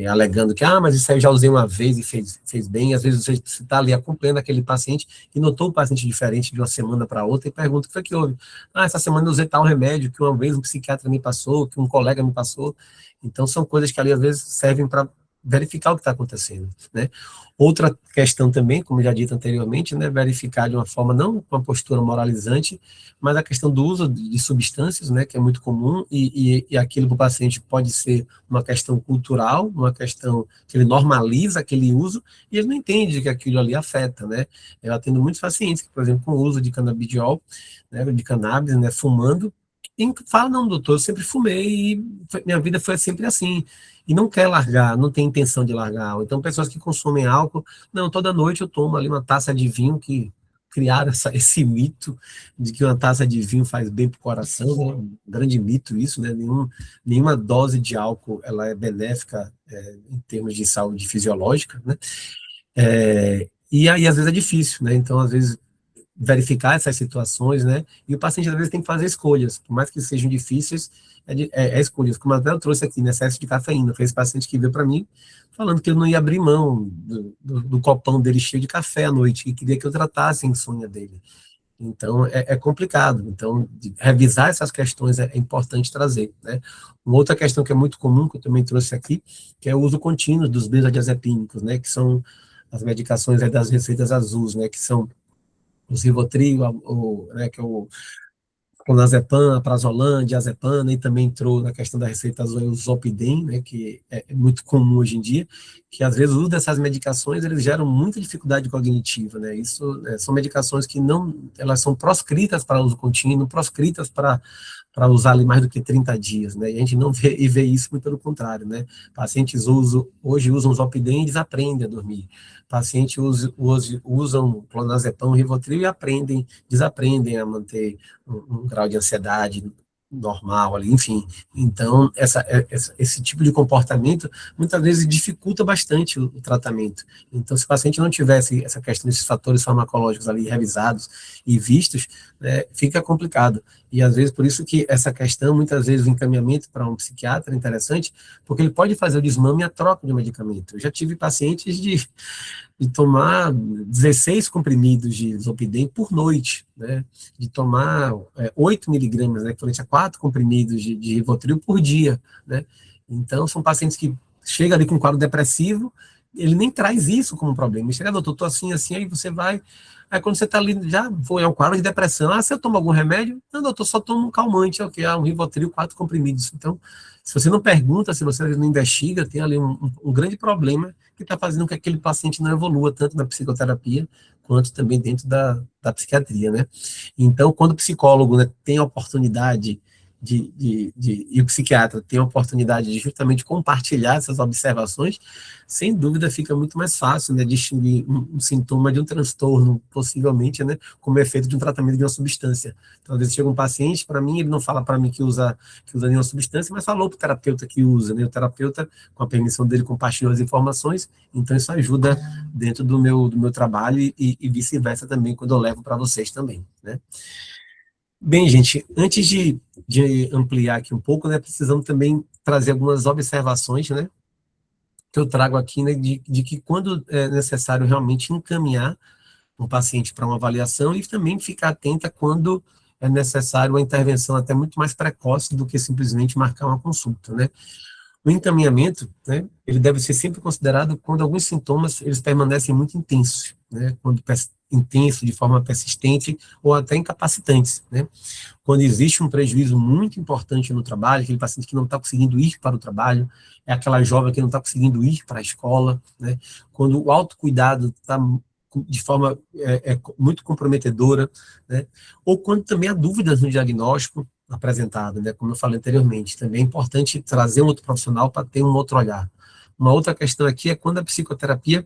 Alegando que, mas isso aí eu já usei uma vez e fez bem, e às vezes você está ali acompanhando aquele paciente e notou um paciente diferente de uma semana para outra e pergunta o que foi que houve. Essa semana eu usei tal remédio que uma vez um psiquiatra me passou, que um colega me passou. Então, são coisas que ali, às vezes, servem para verificar o que está acontecendo, né? Outra questão também, como já dito anteriormente, né, verificar de uma forma, não com uma postura moralizante, mas a questão do uso de substâncias, né, que é muito comum, e aquilo para o paciente pode ser uma questão cultural, uma questão que ele normaliza aquele uso, e ele não entende que aquilo ali afeta, né? Eu atendo muitos pacientes que, por exemplo, com o uso de canabidiol, né, de cannabis, né, fumando, e fala, não, doutor, eu sempre fumei, e minha vida foi sempre assim, e não quer largar, não tem intenção de largar. Então, pessoas que consomem álcool, não, toda noite eu tomo ali uma taça de vinho, que criaram esse mito de que uma taça de vinho faz bem para o coração, né? Um grande mito isso, né? Nenhuma dose de álcool ela é benéfica em termos de saúde fisiológica, né? E aí, às vezes, é difícil, né? Então, às vezes, verificar essas situações, né? E o paciente, às vezes, tem que fazer escolhas, por mais que sejam difíceis, escolhas. Como até eu trouxe aqui, né, excesso de cafeína. Foi esse paciente que veio para mim, falando que ele não ia abrir mão do copão dele cheio de café à noite, e queria que eu tratasse a insônia dele. Então, é complicado. Então, revisar essas questões é importante trazer, né? Uma outra questão que é muito comum, que eu também trouxe aqui, que é o uso contínuo dos benzodiazepínicos, né? Que são as medicações das receitas azuis, né? Que são os Rivotril, né, que é o clonazepam, a prazolam, diazepam, e também entrou na questão da receita azul o Zolpidem, né, que é muito comum hoje em dia, que às vezes o uso dessas medicações, eles geram muita dificuldade cognitiva, né, isso são medicações que elas são proscritas para uso contínuo, proscritas para usar ali mais do que 30 dias, né, e a gente não vê isso, muito pelo contrário, né, pacientes hoje usam Zolpidem e desaprendem a dormir, pacientes usam clonazepam, Rivotril e desaprendem a manter um grau de ansiedade normal ali, enfim. Então, esse tipo de comportamento, muitas vezes, dificulta bastante o tratamento. Então, se o paciente não tivesse essa questão desses fatores farmacológicos ali revisados e vistos, né, fica complicado. E, às vezes, por isso que essa questão, muitas vezes, o encaminhamento para um psiquiatra é interessante, porque ele pode fazer o desmame e a troca de medicamento. Eu já tive pacientes de tomar 16 comprimidos de Zolpidem por noite, né, de tomar 8 miligramas, né, equivalente a 4 comprimidos de Rivotril por dia, né, então são pacientes que chegam ali com um quadro depressivo, ele nem traz isso como problema, ele chega, doutor, estou assim, aí você vai, aí quando você está ali, já foi um quadro de depressão, você toma algum remédio? Não, doutor, só tomo um calmante, um Rivotril, 4 comprimidos, então, se você não pergunta, se você não investiga, tem ali um grande problema que está fazendo com que aquele paciente não evolua tanto na psicoterapia, quanto também dentro da psiquiatria, né? Então, quando o psicólogo, né, tem a oportunidade e o psiquiatra tem a oportunidade de justamente compartilhar essas observações, sem dúvida fica muito mais fácil, né, distinguir um sintoma de um transtorno, possivelmente, né, como efeito de um tratamento de uma substância. Então, às vezes chega um paciente, para mim, ele não fala para mim que usa nenhuma substância, mas falou para o terapeuta que usa, né, o terapeuta, com a permissão dele, compartilhou as informações, então isso ajuda dentro do meu trabalho e vice-versa também, quando eu levo para vocês também, né. Bem, gente, antes de ampliar aqui um pouco, né, precisamos também trazer algumas observações, né, que eu trago aqui, né, de que quando é necessário realmente encaminhar um paciente para uma avaliação e também ficar atenta quando é necessário uma intervenção até muito mais precoce do que simplesmente marcar uma consulta, né. O encaminhamento, né, ele deve ser sempre considerado quando alguns sintomas eles permanecem muito intensos, né, quando intenso de forma persistente ou até incapacitantes, né. Quando existe um prejuízo muito importante no trabalho, aquele paciente que não está conseguindo ir para o trabalho, é aquela jovem que não está conseguindo ir para a escola, né, quando o autocuidado está de forma muito comprometedora, né, ou quando também há dúvidas no diagnóstico apresentado, né, como eu falei anteriormente, também é importante trazer um outro profissional para ter um outro olhar. Uma outra questão aqui é quando a psicoterapia,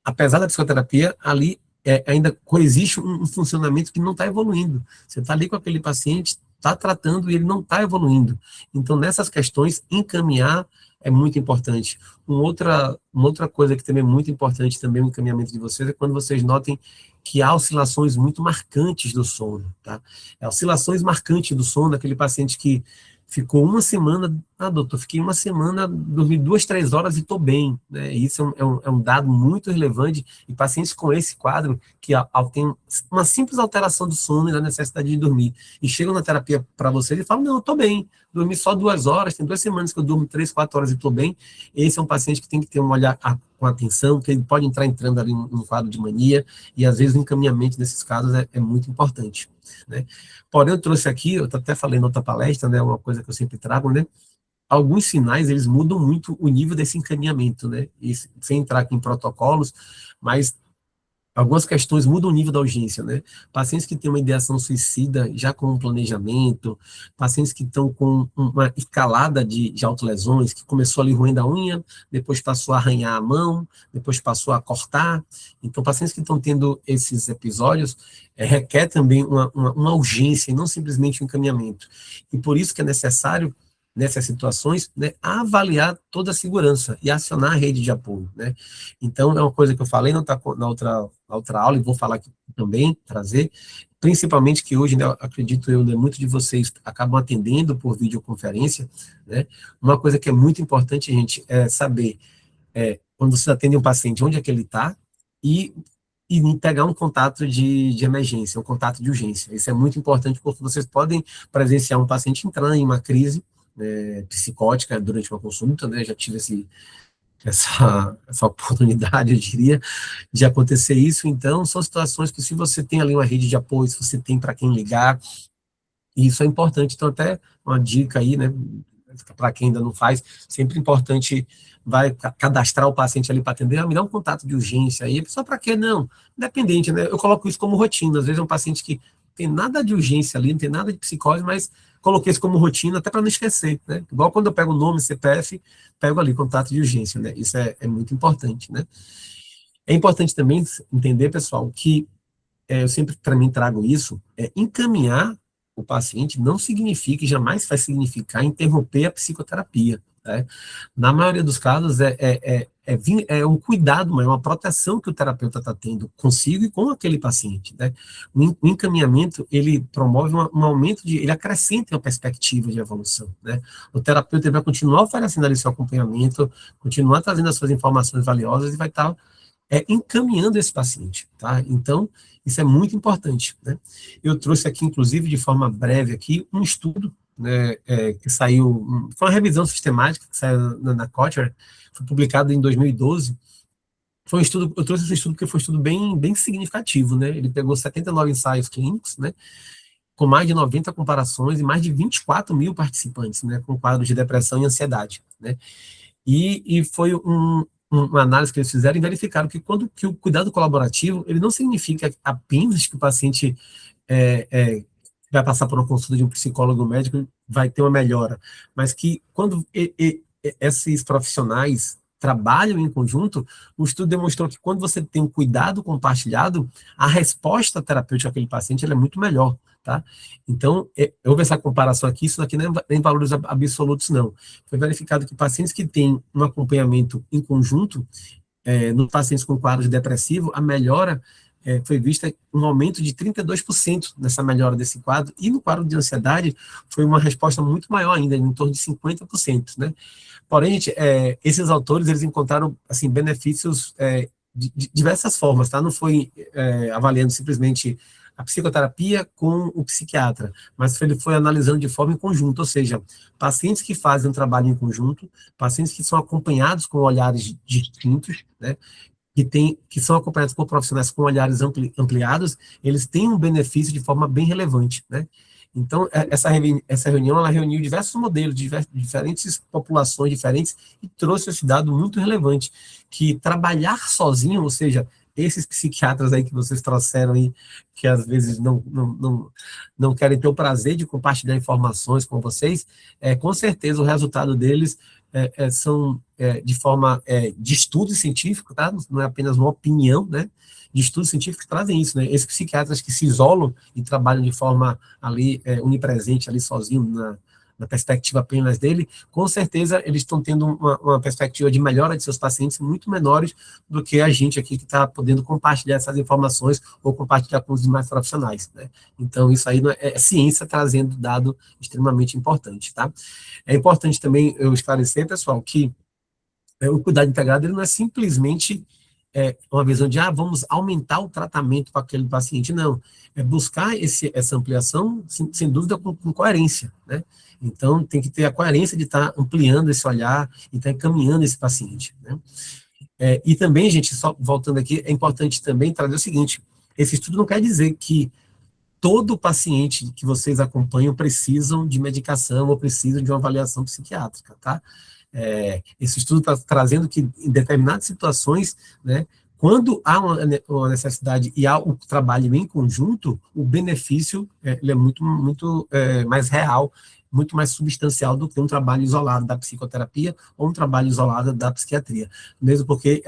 apesar da psicoterapia, ali ainda coexiste um funcionamento que não está evoluindo. Você está ali com aquele paciente, está tratando e ele não está evoluindo. Então, nessas questões, encaminhar é muito importante. Uma outra coisa que também é muito importante também no encaminhamento de vocês é quando vocês notem que há oscilações muito marcantes do sono, tá? Oscilações marcantes do sono, aquele paciente que ficou uma semana, doutor, fiquei uma semana, dormi 2, 3 horas e estou bem, né? Isso é um dado muito relevante, e pacientes com esse quadro, que tem uma simples alteração do sono e da necessidade de dormir, e chegam na terapia para vocês e falam, não, eu estou bem, dormi só 2 horas, tem 2 semanas que eu durmo 3, 4 horas e estou bem. Esse é um paciente que tem que ter um olhar com atenção, que ele pode entrando ali num quadro de mania, e às vezes o encaminhamento nesses casos é muito importante, né? Porém, eu trouxe aqui, eu até falei na outra palestra, né, uma coisa que eu sempre trago, né, alguns sinais, eles mudam muito o nível desse encaminhamento, né, e sem entrar aqui em protocolos, mas algumas questões mudam o nível da urgência, né? Pacientes que têm uma ideação suicida já com um planejamento, pacientes que estão com uma escalada de autolesões, que começou ali roendo a unha, depois passou a arranhar a mão, depois passou a cortar. Então, pacientes que estão tendo esses episódios requer também uma urgência e não simplesmente um encaminhamento. E por isso que é necessário, nessas situações, né, avaliar toda a segurança e acionar a rede de apoio, né? Então, é uma coisa que eu falei na outra aula, e vou falar aqui também, trazer, principalmente que hoje, né, acredito eu, né, muitos de vocês acabam atendendo por videoconferência, né? Uma coisa que é muito importante, gente, é saber, quando você atende um paciente, onde é que ele está, e pegar um contato de emergência, um contato de urgência. Isso é muito importante, porque vocês podem presenciar um paciente entrando em uma crise psicótica durante uma consulta, né? Já tive essa oportunidade, eu diria, de acontecer isso. Então, são situações que, se você tem ali uma rede de apoio, se você tem para quem ligar, isso é importante. Então, até uma dica aí, né, para quem ainda não faz, sempre importante, vai cadastrar o paciente ali para atender, me dá um contato de urgência aí, só para quê? Não, independente, né, eu coloco isso como rotina, às vezes é um paciente que tem nada de urgência ali, não tem nada de psicose, mas coloquei isso como rotina, até para não esquecer, né, igual quando eu pego o nome, CPF, pego ali contato de urgência, né, isso é muito importante, né. É importante também entender, pessoal, que eu sempre, para mim, trago isso, encaminhar o paciente não significa, e jamais vai significar, interromper a psicoterapia, né? Na maioria dos casos, é um cuidado, é uma proteção que o terapeuta está tendo consigo e com aquele paciente, né? O encaminhamento, ele promove um aumento ele acrescenta uma perspectiva de evolução, né? O terapeuta vai continuar oferecendo ali seu acompanhamento, continuar trazendo as suas informações valiosas e vai estar encaminhando esse paciente, tá? Então, isso é muito importante, né? Eu trouxe aqui, inclusive, de forma breve aqui, um estudo, né, que saiu, foi uma revisão sistemática que saiu na Kotler, foi publicado em 2012. Foi um estudo, eu trouxe esse estudo porque foi um estudo bem significativo, né? Ele pegou 79 ensaios clínicos, né, com mais de 90 comparações e mais de 24 mil participantes, né, com quadros de depressão e ansiedade, né? E foi uma análise que eles fizeram e verificaram que que o cuidado colaborativo, ele não significa apenas que o paciente vai passar por uma consulta de um psicólogo médico, vai ter uma melhora, mas que quando esses profissionais trabalham em conjunto, o estudo demonstrou que quando você tem um cuidado compartilhado, a resposta terapêutica daquele paciente ela é muito melhor, tá? Então, houve essa comparação aqui, isso aqui não é em valores absolutos, não. Foi verificado que pacientes que têm um acompanhamento em conjunto, nos pacientes com quadro depressivo, a melhora foi vista um aumento de 32% nessa melhora desse quadro, e no quadro de ansiedade foi uma resposta muito maior ainda, em torno de 50%, né? Porém, gente, esses autores, eles encontraram, assim, benefícios de diversas formas, tá? Não foi avaliando simplesmente a psicoterapia com o psiquiatra, mas ele foi analisando de forma em conjunto, ou seja, pacientes que fazem um trabalho em conjunto, pacientes que são acompanhados com olhares distintos, né? Que são acompanhados por profissionais com olhares ampliados, eles têm um benefício de forma bem relevante, né? Então, essa reunião, ela reuniu diversos modelos, diferentes populações diferentes, e trouxe esse dado muito relevante, que trabalhar sozinho, ou seja, esses psiquiatras aí que vocês trouxeram aí, que às vezes não querem ter o prazer de compartilhar informações com vocês, com certeza o resultado deles são de forma de estudo científico, tá? Não é apenas uma opinião, né? De estudos científicos que trazem isso, né? Esses psiquiatras que se isolam e trabalham de forma ali onipresente, ali sozinho, na perspectiva apenas dele, com certeza eles estão tendo uma perspectiva de melhora de seus pacientes muito menores do que a gente aqui que está podendo compartilhar essas informações ou compartilhar com os demais profissionais, né? Então, isso aí é ciência trazendo dado extremamente importante, tá? É importante também eu esclarecer, pessoal, que o cuidado integrado ele não é simplesmente uma visão de, vamos aumentar o tratamento para aquele paciente, não. É buscar essa ampliação, sem dúvida, com coerência, né? Então, tem que ter a coerência de estar ampliando esse olhar e estar encaminhando esse paciente, né? E também, gente, só voltando aqui, é importante também trazer o seguinte, esse estudo não quer dizer que todo paciente que vocês acompanham precisam de medicação ou precisam de uma avaliação psiquiátrica, tá? Esse estudo está trazendo que, em determinadas situações, né, quando há uma necessidade e há o trabalho em conjunto, o benefício ele é muito mais real, muito mais substancial do que um trabalho isolado da psicoterapia ou um trabalho isolado da psiquiatria. Mesmo porque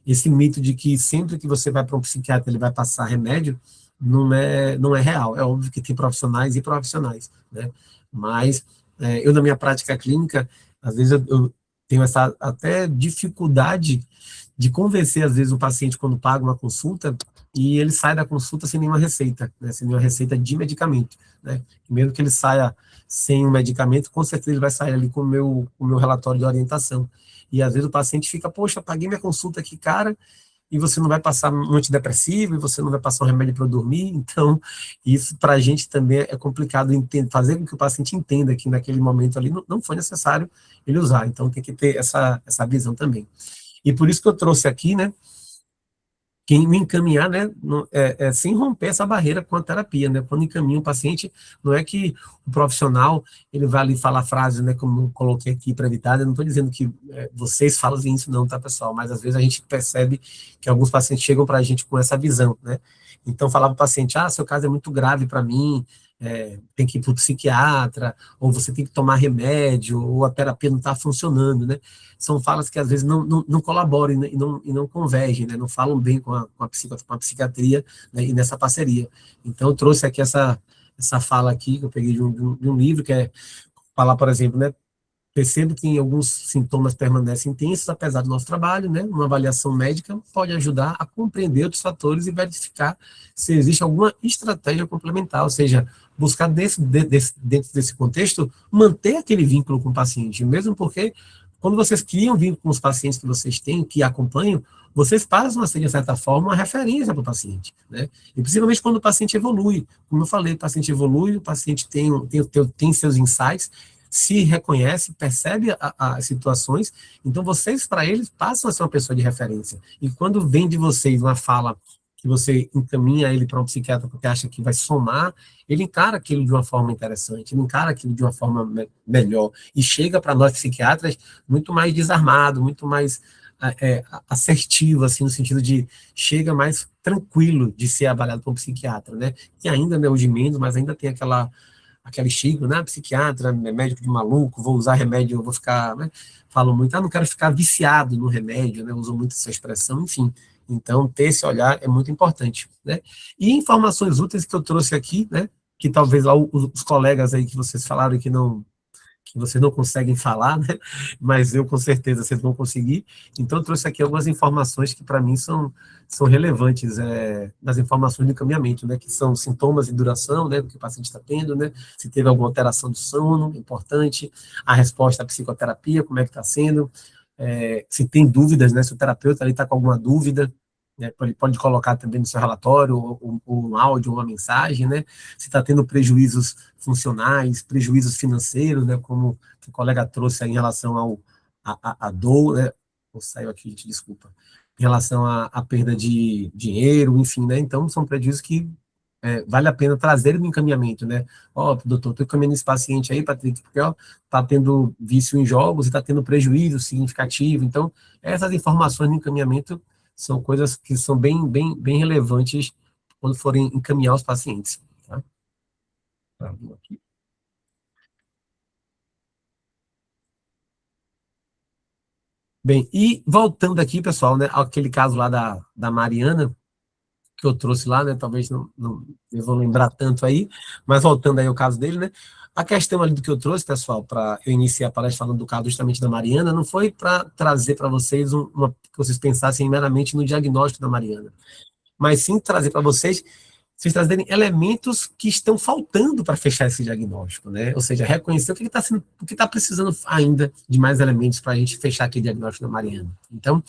esse mito de que sempre que você vai para um psiquiatra ele vai passar remédio, não é real. É óbvio que tem profissionais e profissionais, né? Mas eu, na minha prática clínica, às vezes eu tenho essa até dificuldade de convencer, às vezes, o paciente quando paga uma consulta e ele sai da consulta sem nenhuma receita, né, sem nenhuma receita de medicamento, né? Mesmo que ele saia sem um medicamento, com certeza ele vai sair ali com o meu relatório de orientação. E às vezes o paciente fica, poxa, paguei minha consulta aqui, cara, e você não vai passar um antidepressivo, e você não vai passar um remédio para dormir, então isso para a gente também é complicado fazer com que o paciente entenda que naquele momento ali não foi necessário ele usar, então tem que ter essa visão também. E por isso que eu trouxe aqui, né, quem me encaminhar, né, sem romper essa barreira com a terapia, né, quando encaminha um paciente, não é que o profissional, ele vai ali falar frases, né, como eu coloquei aqui para evitar, eu não estou dizendo que vocês falam isso não, tá, pessoal, mas às vezes a gente percebe que alguns pacientes chegam para a gente com essa visão, né, então falava para o paciente, seu caso é muito grave para mim, tem que ir para o psiquiatra, ou você tem que tomar remédio, ou a terapia não está funcionando, né? São falas que às vezes não colaboram e não convergem, né? Não falam bem com a psiquiatria, né? E nessa parceria. Então, eu trouxe aqui essa fala aqui, que eu peguei de um livro, que é falar, por exemplo, né? Percebo que alguns sintomas permanecem intensos, apesar do nosso trabalho, né? Uma avaliação médica pode ajudar a compreender outros fatores e verificar se existe alguma estratégia complementar, ou seja, buscar dentro desse contexto, manter aquele vínculo com o paciente, mesmo porque quando vocês criam vínculo com os pacientes que vocês têm, que acompanham, vocês passam a ser, de certa forma, uma referência para o paciente, né? E principalmente quando o paciente evolui. Como eu falei, o paciente evolui, o paciente tem seus insights, se reconhece, percebe as situações, então vocês, para eles, passam a ser uma pessoa de referência. E quando vem de vocês uma fala que você encaminha ele para um psiquiatra porque acha que vai somar, ele encara aquilo de uma forma interessante, ele encara aquilo de uma forma melhor, e chega para nós psiquiatras muito mais desarmado, muito mais assertivo, assim, no sentido de chega mais tranquilo de ser avaliado por um psiquiatra, né? E ainda, né, hoje menos, mas ainda tem aquele estigma, né? Psiquiatra, médico de maluco, vou usar remédio, eu vou ficar, né? Falo muito, não quero ficar viciado no remédio, né? Uso muito essa expressão, enfim. Então, ter esse olhar é muito importante, né? E informações úteis que eu trouxe aqui, né? Que talvez lá os colegas aí que vocês falaram que vocês não conseguem falar, né? Mas eu, com certeza, vocês vão conseguir. Então, eu trouxe aqui algumas informações que, para mim, são relevantes, das informações de encaminhamento, né? Que são sintomas e duração, né? Do que o paciente está tendo, né? Se teve alguma alteração do sono, importante. A resposta à psicoterapia, como é que está sendo. Se tem dúvidas, né? Se o terapeuta ali está com alguma dúvida, né, ele pode colocar também no seu relatório, ou um áudio, ou uma mensagem, né? Se está tendo prejuízos funcionais, prejuízos financeiros, né? Como o colega trouxe aí em relação à dor, né? Saiu aqui, gente, desculpa. Em relação à perda de dinheiro, enfim, né? Então, são prejuízos que vale a pena trazer no encaminhamento, né? Ó, doutor, estou encaminhando esse paciente aí, Patrick, porque está tendo vício em jogos e está tendo prejuízo significativo. Então, essas informações no encaminhamento são coisas que são bem relevantes quando forem encaminhar os pacientes. Tá? Bem, e voltando aqui, pessoal, né, aquele caso lá da Mariana, que eu trouxe lá, né, talvez não vão lembrar tanto aí, mas voltando aí ao caso dele, né, a questão ali do que eu trouxe, pessoal, para eu iniciar a palestra falando do caso justamente da Mariana, não foi para trazer para vocês que vocês pensassem meramente no diagnóstico da Mariana, mas sim trazer para vocês trazerem elementos que estão faltando para fechar esse diagnóstico, né? Ou seja, reconhecer o que está precisando ainda de mais elementos para a gente fechar aquele diagnóstico da Mariana. Então,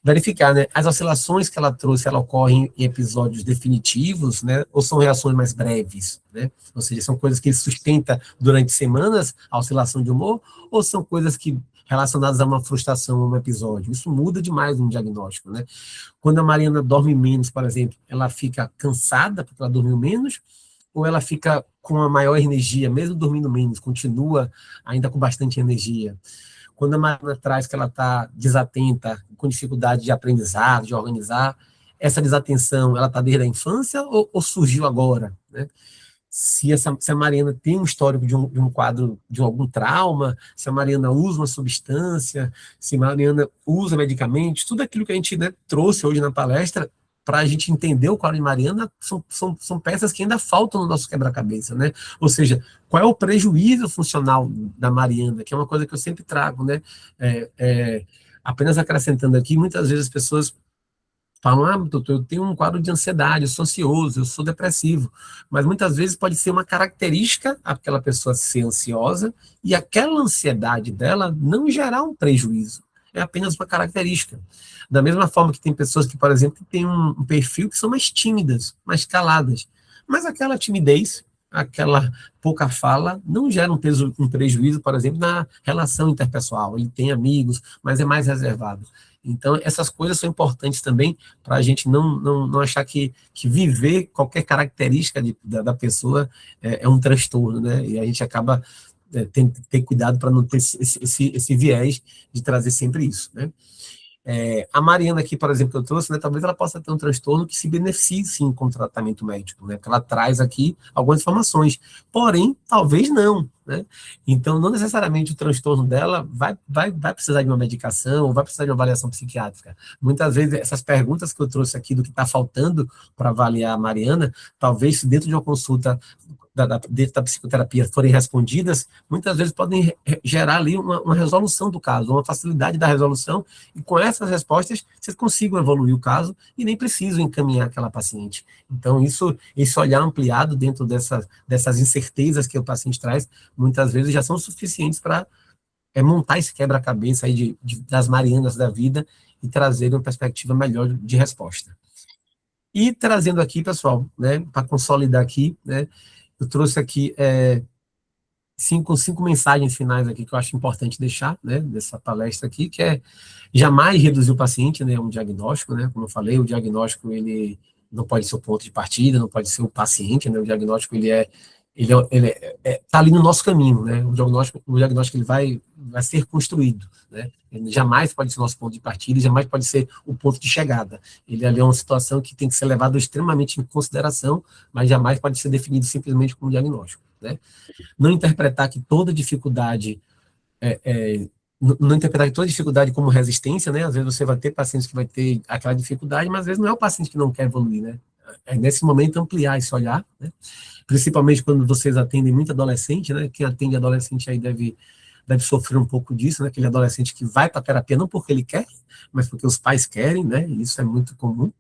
verificar, né? As oscilações que ela trouxe, ela ocorrem em episódios definitivos, né? Ou são reações mais breves, né? Ou seja, são coisas que ele sustenta durante semanas, a oscilação de humor, ou são coisas que relacionadas a uma frustração, a um episódio. Isso muda demais no diagnóstico, né? Quando a Mariana dorme menos, por exemplo, ela fica cansada porque ela dormiu menos, ou ela fica com a maior energia, mesmo dormindo menos, continua ainda com bastante energia. Quando a Mariana traz que ela está desatenta, com dificuldade de aprendizado, de organizar, essa desatenção, ela está desde a infância ou surgiu agora, né? Se a Mariana tem um histórico de um quadro de algum trauma, se a Mariana usa uma substância, se a Mariana usa medicamentos, tudo aquilo que a gente, né, trouxe hoje na palestra, para a gente entender o quadro de Mariana, são peças que ainda faltam no nosso quebra-cabeça, né? Ou seja, qual é o prejuízo funcional da Mariana, que é uma coisa que eu sempre trago, né? Apenas acrescentando aqui, muitas vezes as pessoas falam, doutor, eu tenho um quadro de ansiedade, eu sou ansioso, eu sou depressivo, mas muitas vezes pode ser uma característica aquela pessoa ser ansiosa e aquela ansiedade dela não gerar um prejuízo, é apenas uma característica. Da mesma forma que tem pessoas que, por exemplo, têm um perfil que são mais tímidas, mais caladas, mas aquela timidez, aquela pouca fala, não gera um prejuízo, por exemplo, na relação interpessoal. Ele tem amigos, mas é mais reservado. Então, essas coisas são importantes também para a gente não achar que viver qualquer característica da pessoa é um transtorno, né? E a gente acaba tendo que ter cuidado para não ter esse viés de trazer sempre isso, né? A Mariana aqui, por exemplo, que eu trouxe, né, talvez ela possa ter um transtorno que se beneficie, sim, com o tratamento médico, né, porque ela traz aqui algumas informações, porém, talvez não, né, então, não necessariamente o transtorno dela vai precisar de uma medicação, ou vai precisar de uma avaliação psiquiátrica. Muitas vezes, essas perguntas que eu trouxe aqui do que está faltando para avaliar a Mariana, talvez, se dentro de uma consulta dentro da psicoterapia forem respondidas, muitas vezes podem gerar ali uma resolução do caso, uma facilidade da resolução, e com essas respostas, vocês consigam evoluir o caso e nem precisam encaminhar aquela paciente. Então, esse olhar ampliado dentro dessas incertezas que o paciente traz, muitas vezes já são suficientes para montar esse quebra-cabeça aí das Marianas da vida e trazer uma perspectiva melhor de resposta. E trazendo aqui, pessoal, né, para consolidar aqui, né, eu trouxe aqui cinco mensagens finais aqui que eu acho importante deixar, né, dessa palestra aqui, que é jamais reduzir o paciente, né, um diagnóstico, né, como eu falei, o diagnóstico, ele não pode ser o ponto de partida, não pode ser o paciente, né, o diagnóstico, ele é ele tá ali no nosso caminho, né? O diagnóstico ele vai ser construído, né? Ele jamais pode ser o nosso ponto de partida, jamais pode ser o ponto de chegada. Ele ali é uma situação que tem que ser levada extremamente em consideração, mas jamais pode ser definido simplesmente como diagnóstico, né? Não interpretar que toda dificuldade não interpretar que toda dificuldade como resistência, né? Às vezes você vai ter pacientes que vai ter aquela dificuldade, mas às vezes não é o paciente que não quer evoluir, né? É nesse momento ampliar esse olhar, né? Principalmente quando vocês atendem muito adolescente, né? Quem atende adolescente aí deve sofrer um pouco disso, né? Aquele adolescente que vai para a terapia não porque ele quer, mas porque os pais querem, né? E isso é muito comum.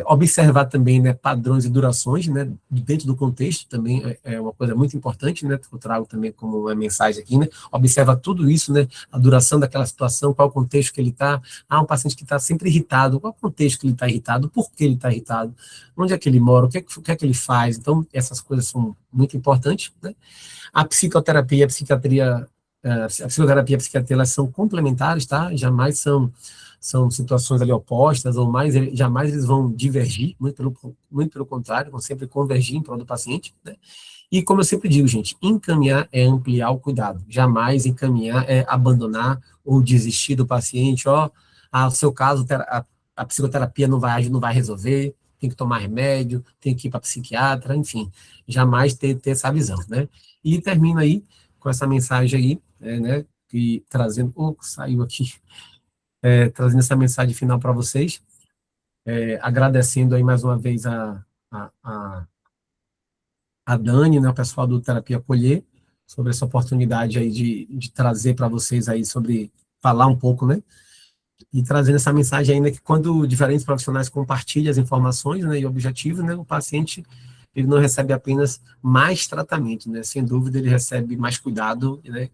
Observar também, né, padrões e durações, né, dentro do contexto também é uma coisa muito importante, né, que eu trago também como uma mensagem aqui, né, observa tudo isso, né, a duração daquela situação, qual o contexto que ele está, um paciente que está sempre irritado, qual o contexto que ele está irritado, por que ele está irritado, onde é que ele mora, o que é que ele faz, então essas coisas são muito importantes, né. A psicoterapia e a psiquiatria, a psicoterapia e a psiquiatria, elas são complementares, tá, jamais são situações ali opostas, ou jamais eles vão divergir, muito pelo contrário, vão sempre convergir em prol do paciente, né? E como eu sempre digo, gente, encaminhar é ampliar o cuidado, jamais encaminhar é abandonar ou desistir do paciente, o seu caso, a psicoterapia não vai resolver, tem que tomar remédio, tem que ir para psiquiatra, enfim, jamais ter essa visão, né? E termino aí com essa mensagem aí, né, que trazendo, saiu aqui, trazendo essa mensagem final para vocês, agradecendo aí mais uma vez a Dani, né, o pessoal do Terapia Acolher, sobre essa oportunidade aí de trazer para vocês aí sobre, falar um pouco, né, e trazendo essa mensagem ainda que quando diferentes profissionais compartilham as informações, né, e objetivos, né, o paciente, ele não recebe apenas mais tratamento, né, sem dúvida ele recebe mais cuidado, né,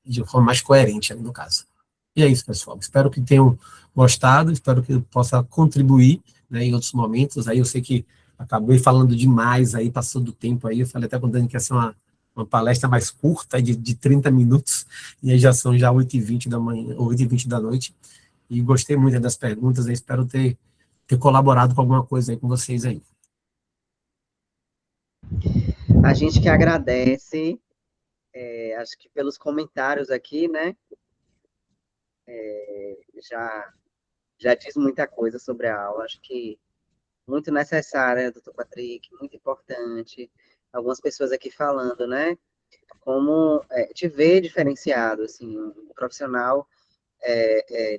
de forma mais coerente, no caso. E é isso, pessoal. Espero que tenham gostado, espero que eu possa contribuir, né, em outros momentos. Aí eu sei que acabei falando demais, aí passou do tempo aí, eu falei até com o Dani que ia ser uma palestra mais curta, de 30 minutos, e aí já são 8h20 da manhã, ou 8h20 da noite, e gostei muito das perguntas, aí espero ter colaborado com alguma coisa aí com vocês aí. A gente que agradece, acho que pelos comentários aqui, né, já diz muita coisa sobre a aula, acho que muito necessária, doutor Patrick, muito importante, algumas pessoas aqui falando, né, como te ver diferenciado, assim, um profissional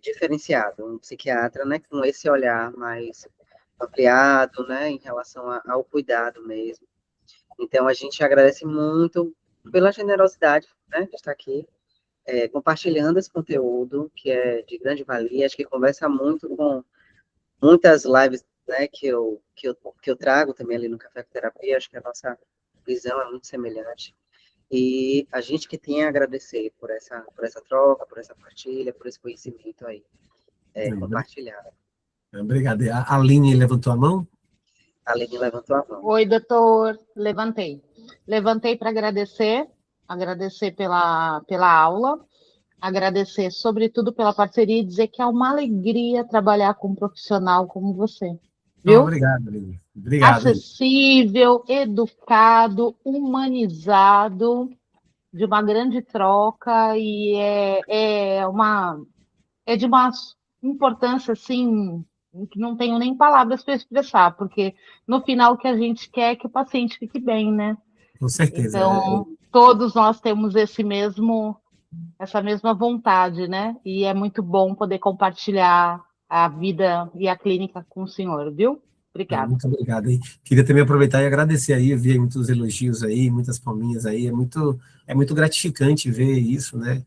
diferenciado, um psiquiatra, né, com esse olhar mais ampliado, né, em relação ao cuidado mesmo. Então, a gente agradece muito pela generosidade, né, de estar aqui, compartilhando esse conteúdo, que é de grande valia, acho que conversa muito com muitas lives, né, que eu trago também ali no Café com Terapia, acho que a nossa visão é muito semelhante. E a gente que tem a agradecer por essa troca, por essa partilha, por esse conhecimento aí compartilhado. Obrigado. A Aline levantou a mão? A Aline levantou a mão. Oi, doutor. Levantei para agradecer pela aula, agradecer, sobretudo, pela parceria e dizer que é uma alegria trabalhar com um profissional como você. Viu? Obrigado, Aline. Obrigado. Acessível, educado, humanizado, de uma grande troca, e de uma importância, assim, que não tenho nem palavras para expressar, porque no final o que a gente quer é que o paciente fique bem, né? Com certeza. Então, todos nós temos essa mesma vontade, né? E é muito bom poder compartilhar a vida e a clínica com o senhor, viu? Obrigada. Muito obrigado. E queria também aproveitar e agradecer aí, eu vi muitos elogios aí, muitas palminhas aí, é muito gratificante ver isso, né?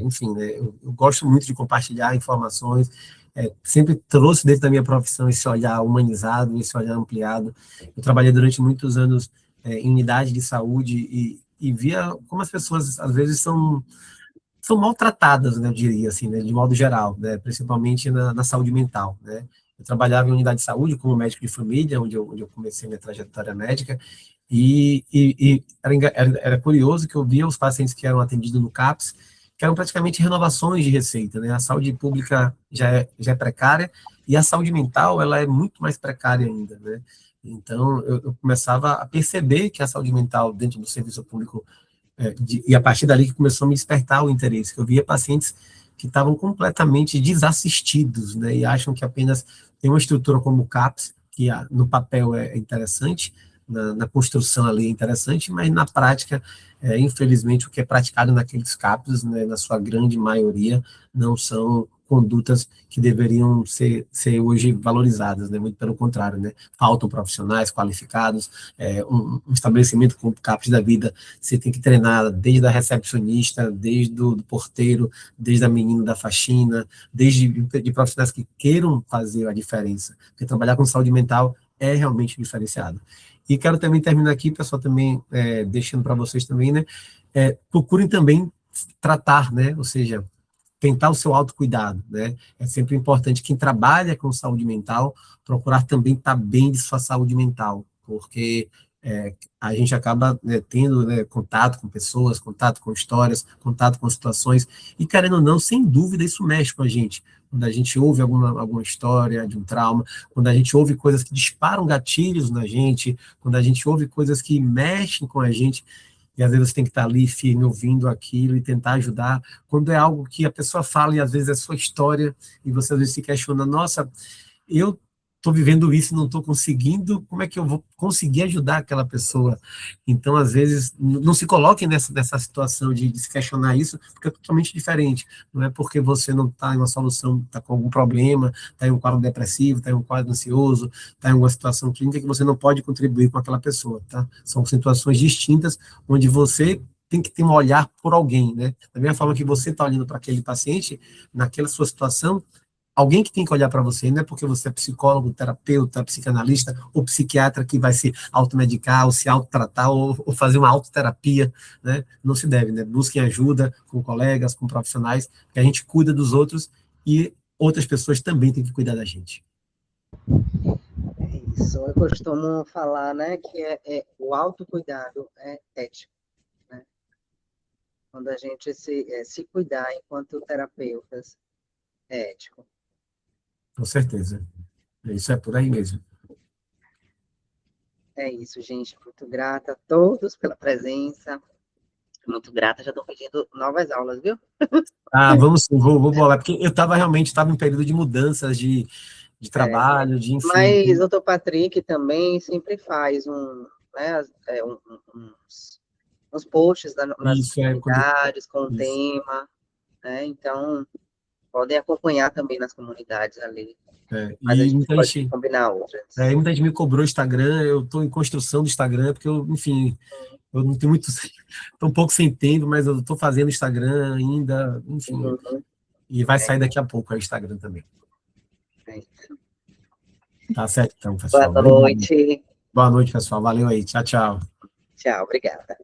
Enfim, né? Eu gosto muito de compartilhar informações, sempre trouxe dentro da minha profissão esse olhar humanizado, esse olhar ampliado. Eu trabalhei durante muitos anos em unidade de saúde e via como as pessoas, às vezes, são maltratadas, né, eu diria assim, né, de modo geral, né, principalmente na saúde mental, né. Eu trabalhava em unidade de saúde como médico de família, onde eu comecei minha trajetória médica, e era curioso que eu via os pacientes que eram atendidos no CAPS, que eram praticamente renovações de receita, né, a saúde pública já é precária, E a saúde mental, ela é muito mais precária ainda, né? Então, eu começava a perceber que a saúde mental dentro do serviço público, e a partir dali que começou a me despertar o interesse, que eu via pacientes que estavam completamente desassistidos, né? E acham que apenas tem uma estrutura como o CAPS, que no papel é interessante, na construção ali é interessante, mas na prática, infelizmente, o que é praticado naqueles CAPs, né, na sua grande maioria, não são condutas que deveriam ser hoje valorizadas, né, muito pelo contrário, né, faltam profissionais qualificados, um estabelecimento como o CAPS da vida, você tem que treinar desde a recepcionista, desde o porteiro, desde a menina da faxina, desde de profissionais que queiram fazer a diferença, porque trabalhar com saúde mental é realmente diferenciado. E quero também terminar aqui, pessoal, também deixando para vocês também, né, procurem também tratar, né, ou seja, tentar o seu autocuidado, né, é sempre importante quem trabalha com saúde mental, procurar também estar bem de sua saúde mental, porque a gente acaba, né, tendo, né, contato com pessoas, contato com histórias, contato com situações, e querendo ou não, sem dúvida, isso mexe com a gente. Quando a gente ouve alguma história de um trauma, quando a gente ouve coisas que disparam gatilhos na gente, quando a gente ouve coisas que mexem com a gente, e às vezes você tem que estar ali firme ouvindo aquilo e tentar ajudar, quando é algo que a pessoa fala e às vezes é sua história, e você às vezes se questiona, nossa, eu estou vivendo isso e não estou conseguindo, como é que eu vou conseguir ajudar aquela pessoa? Então, às vezes, não se coloquem nessa situação de se questionar isso, porque é totalmente diferente. Não é porque você não está em uma solução, está com algum problema, está em um quadro depressivo, está em um quadro ansioso, está em alguma situação clínica que você não pode contribuir com aquela pessoa, tá? São situações distintas, onde você tem que ter um olhar por alguém, né? Da mesma forma que você está olhando para aquele paciente, naquela sua situação, alguém que tem que olhar para você, não é porque você é psicólogo, terapeuta, psicanalista ou psiquiatra que vai se automedicar ou se autotratar ou fazer uma autoterapia, né? Não se deve, né? Busquem ajuda com colegas, com profissionais, que a gente cuida dos outros e outras pessoas também têm que cuidar da gente. É isso, eu costumo falar, né, que o autocuidado é ético, né? Quando a gente se cuidar enquanto terapeutas, é ético. Com certeza. Isso é por aí mesmo. É isso, gente. Muito grata a todos pela presença. Muito grata. Já estou pedindo novas aulas, viu? Vamos sim, vou bolar, porque eu realmente estava em período de mudanças de trabalho, de enfim. Mas o doutor Patrick também sempre faz né, uns posts nas comunidades com o tema, né? Então, podem acompanhar também nas comunidades ali. Mas a gente pode combinar outras. Muita gente me cobrou o Instagram, eu estou em construção do Instagram, porque eu, enfim, eu não tenho muito, estou um pouco sem tempo, mas eu estou fazendo Instagram ainda, enfim, e vai sair daqui a pouco o Instagram também. É isso. Tá certo, então, pessoal. Boa noite. Boa noite, pessoal. Valeu aí. Tchau, tchau. Tchau, obrigada.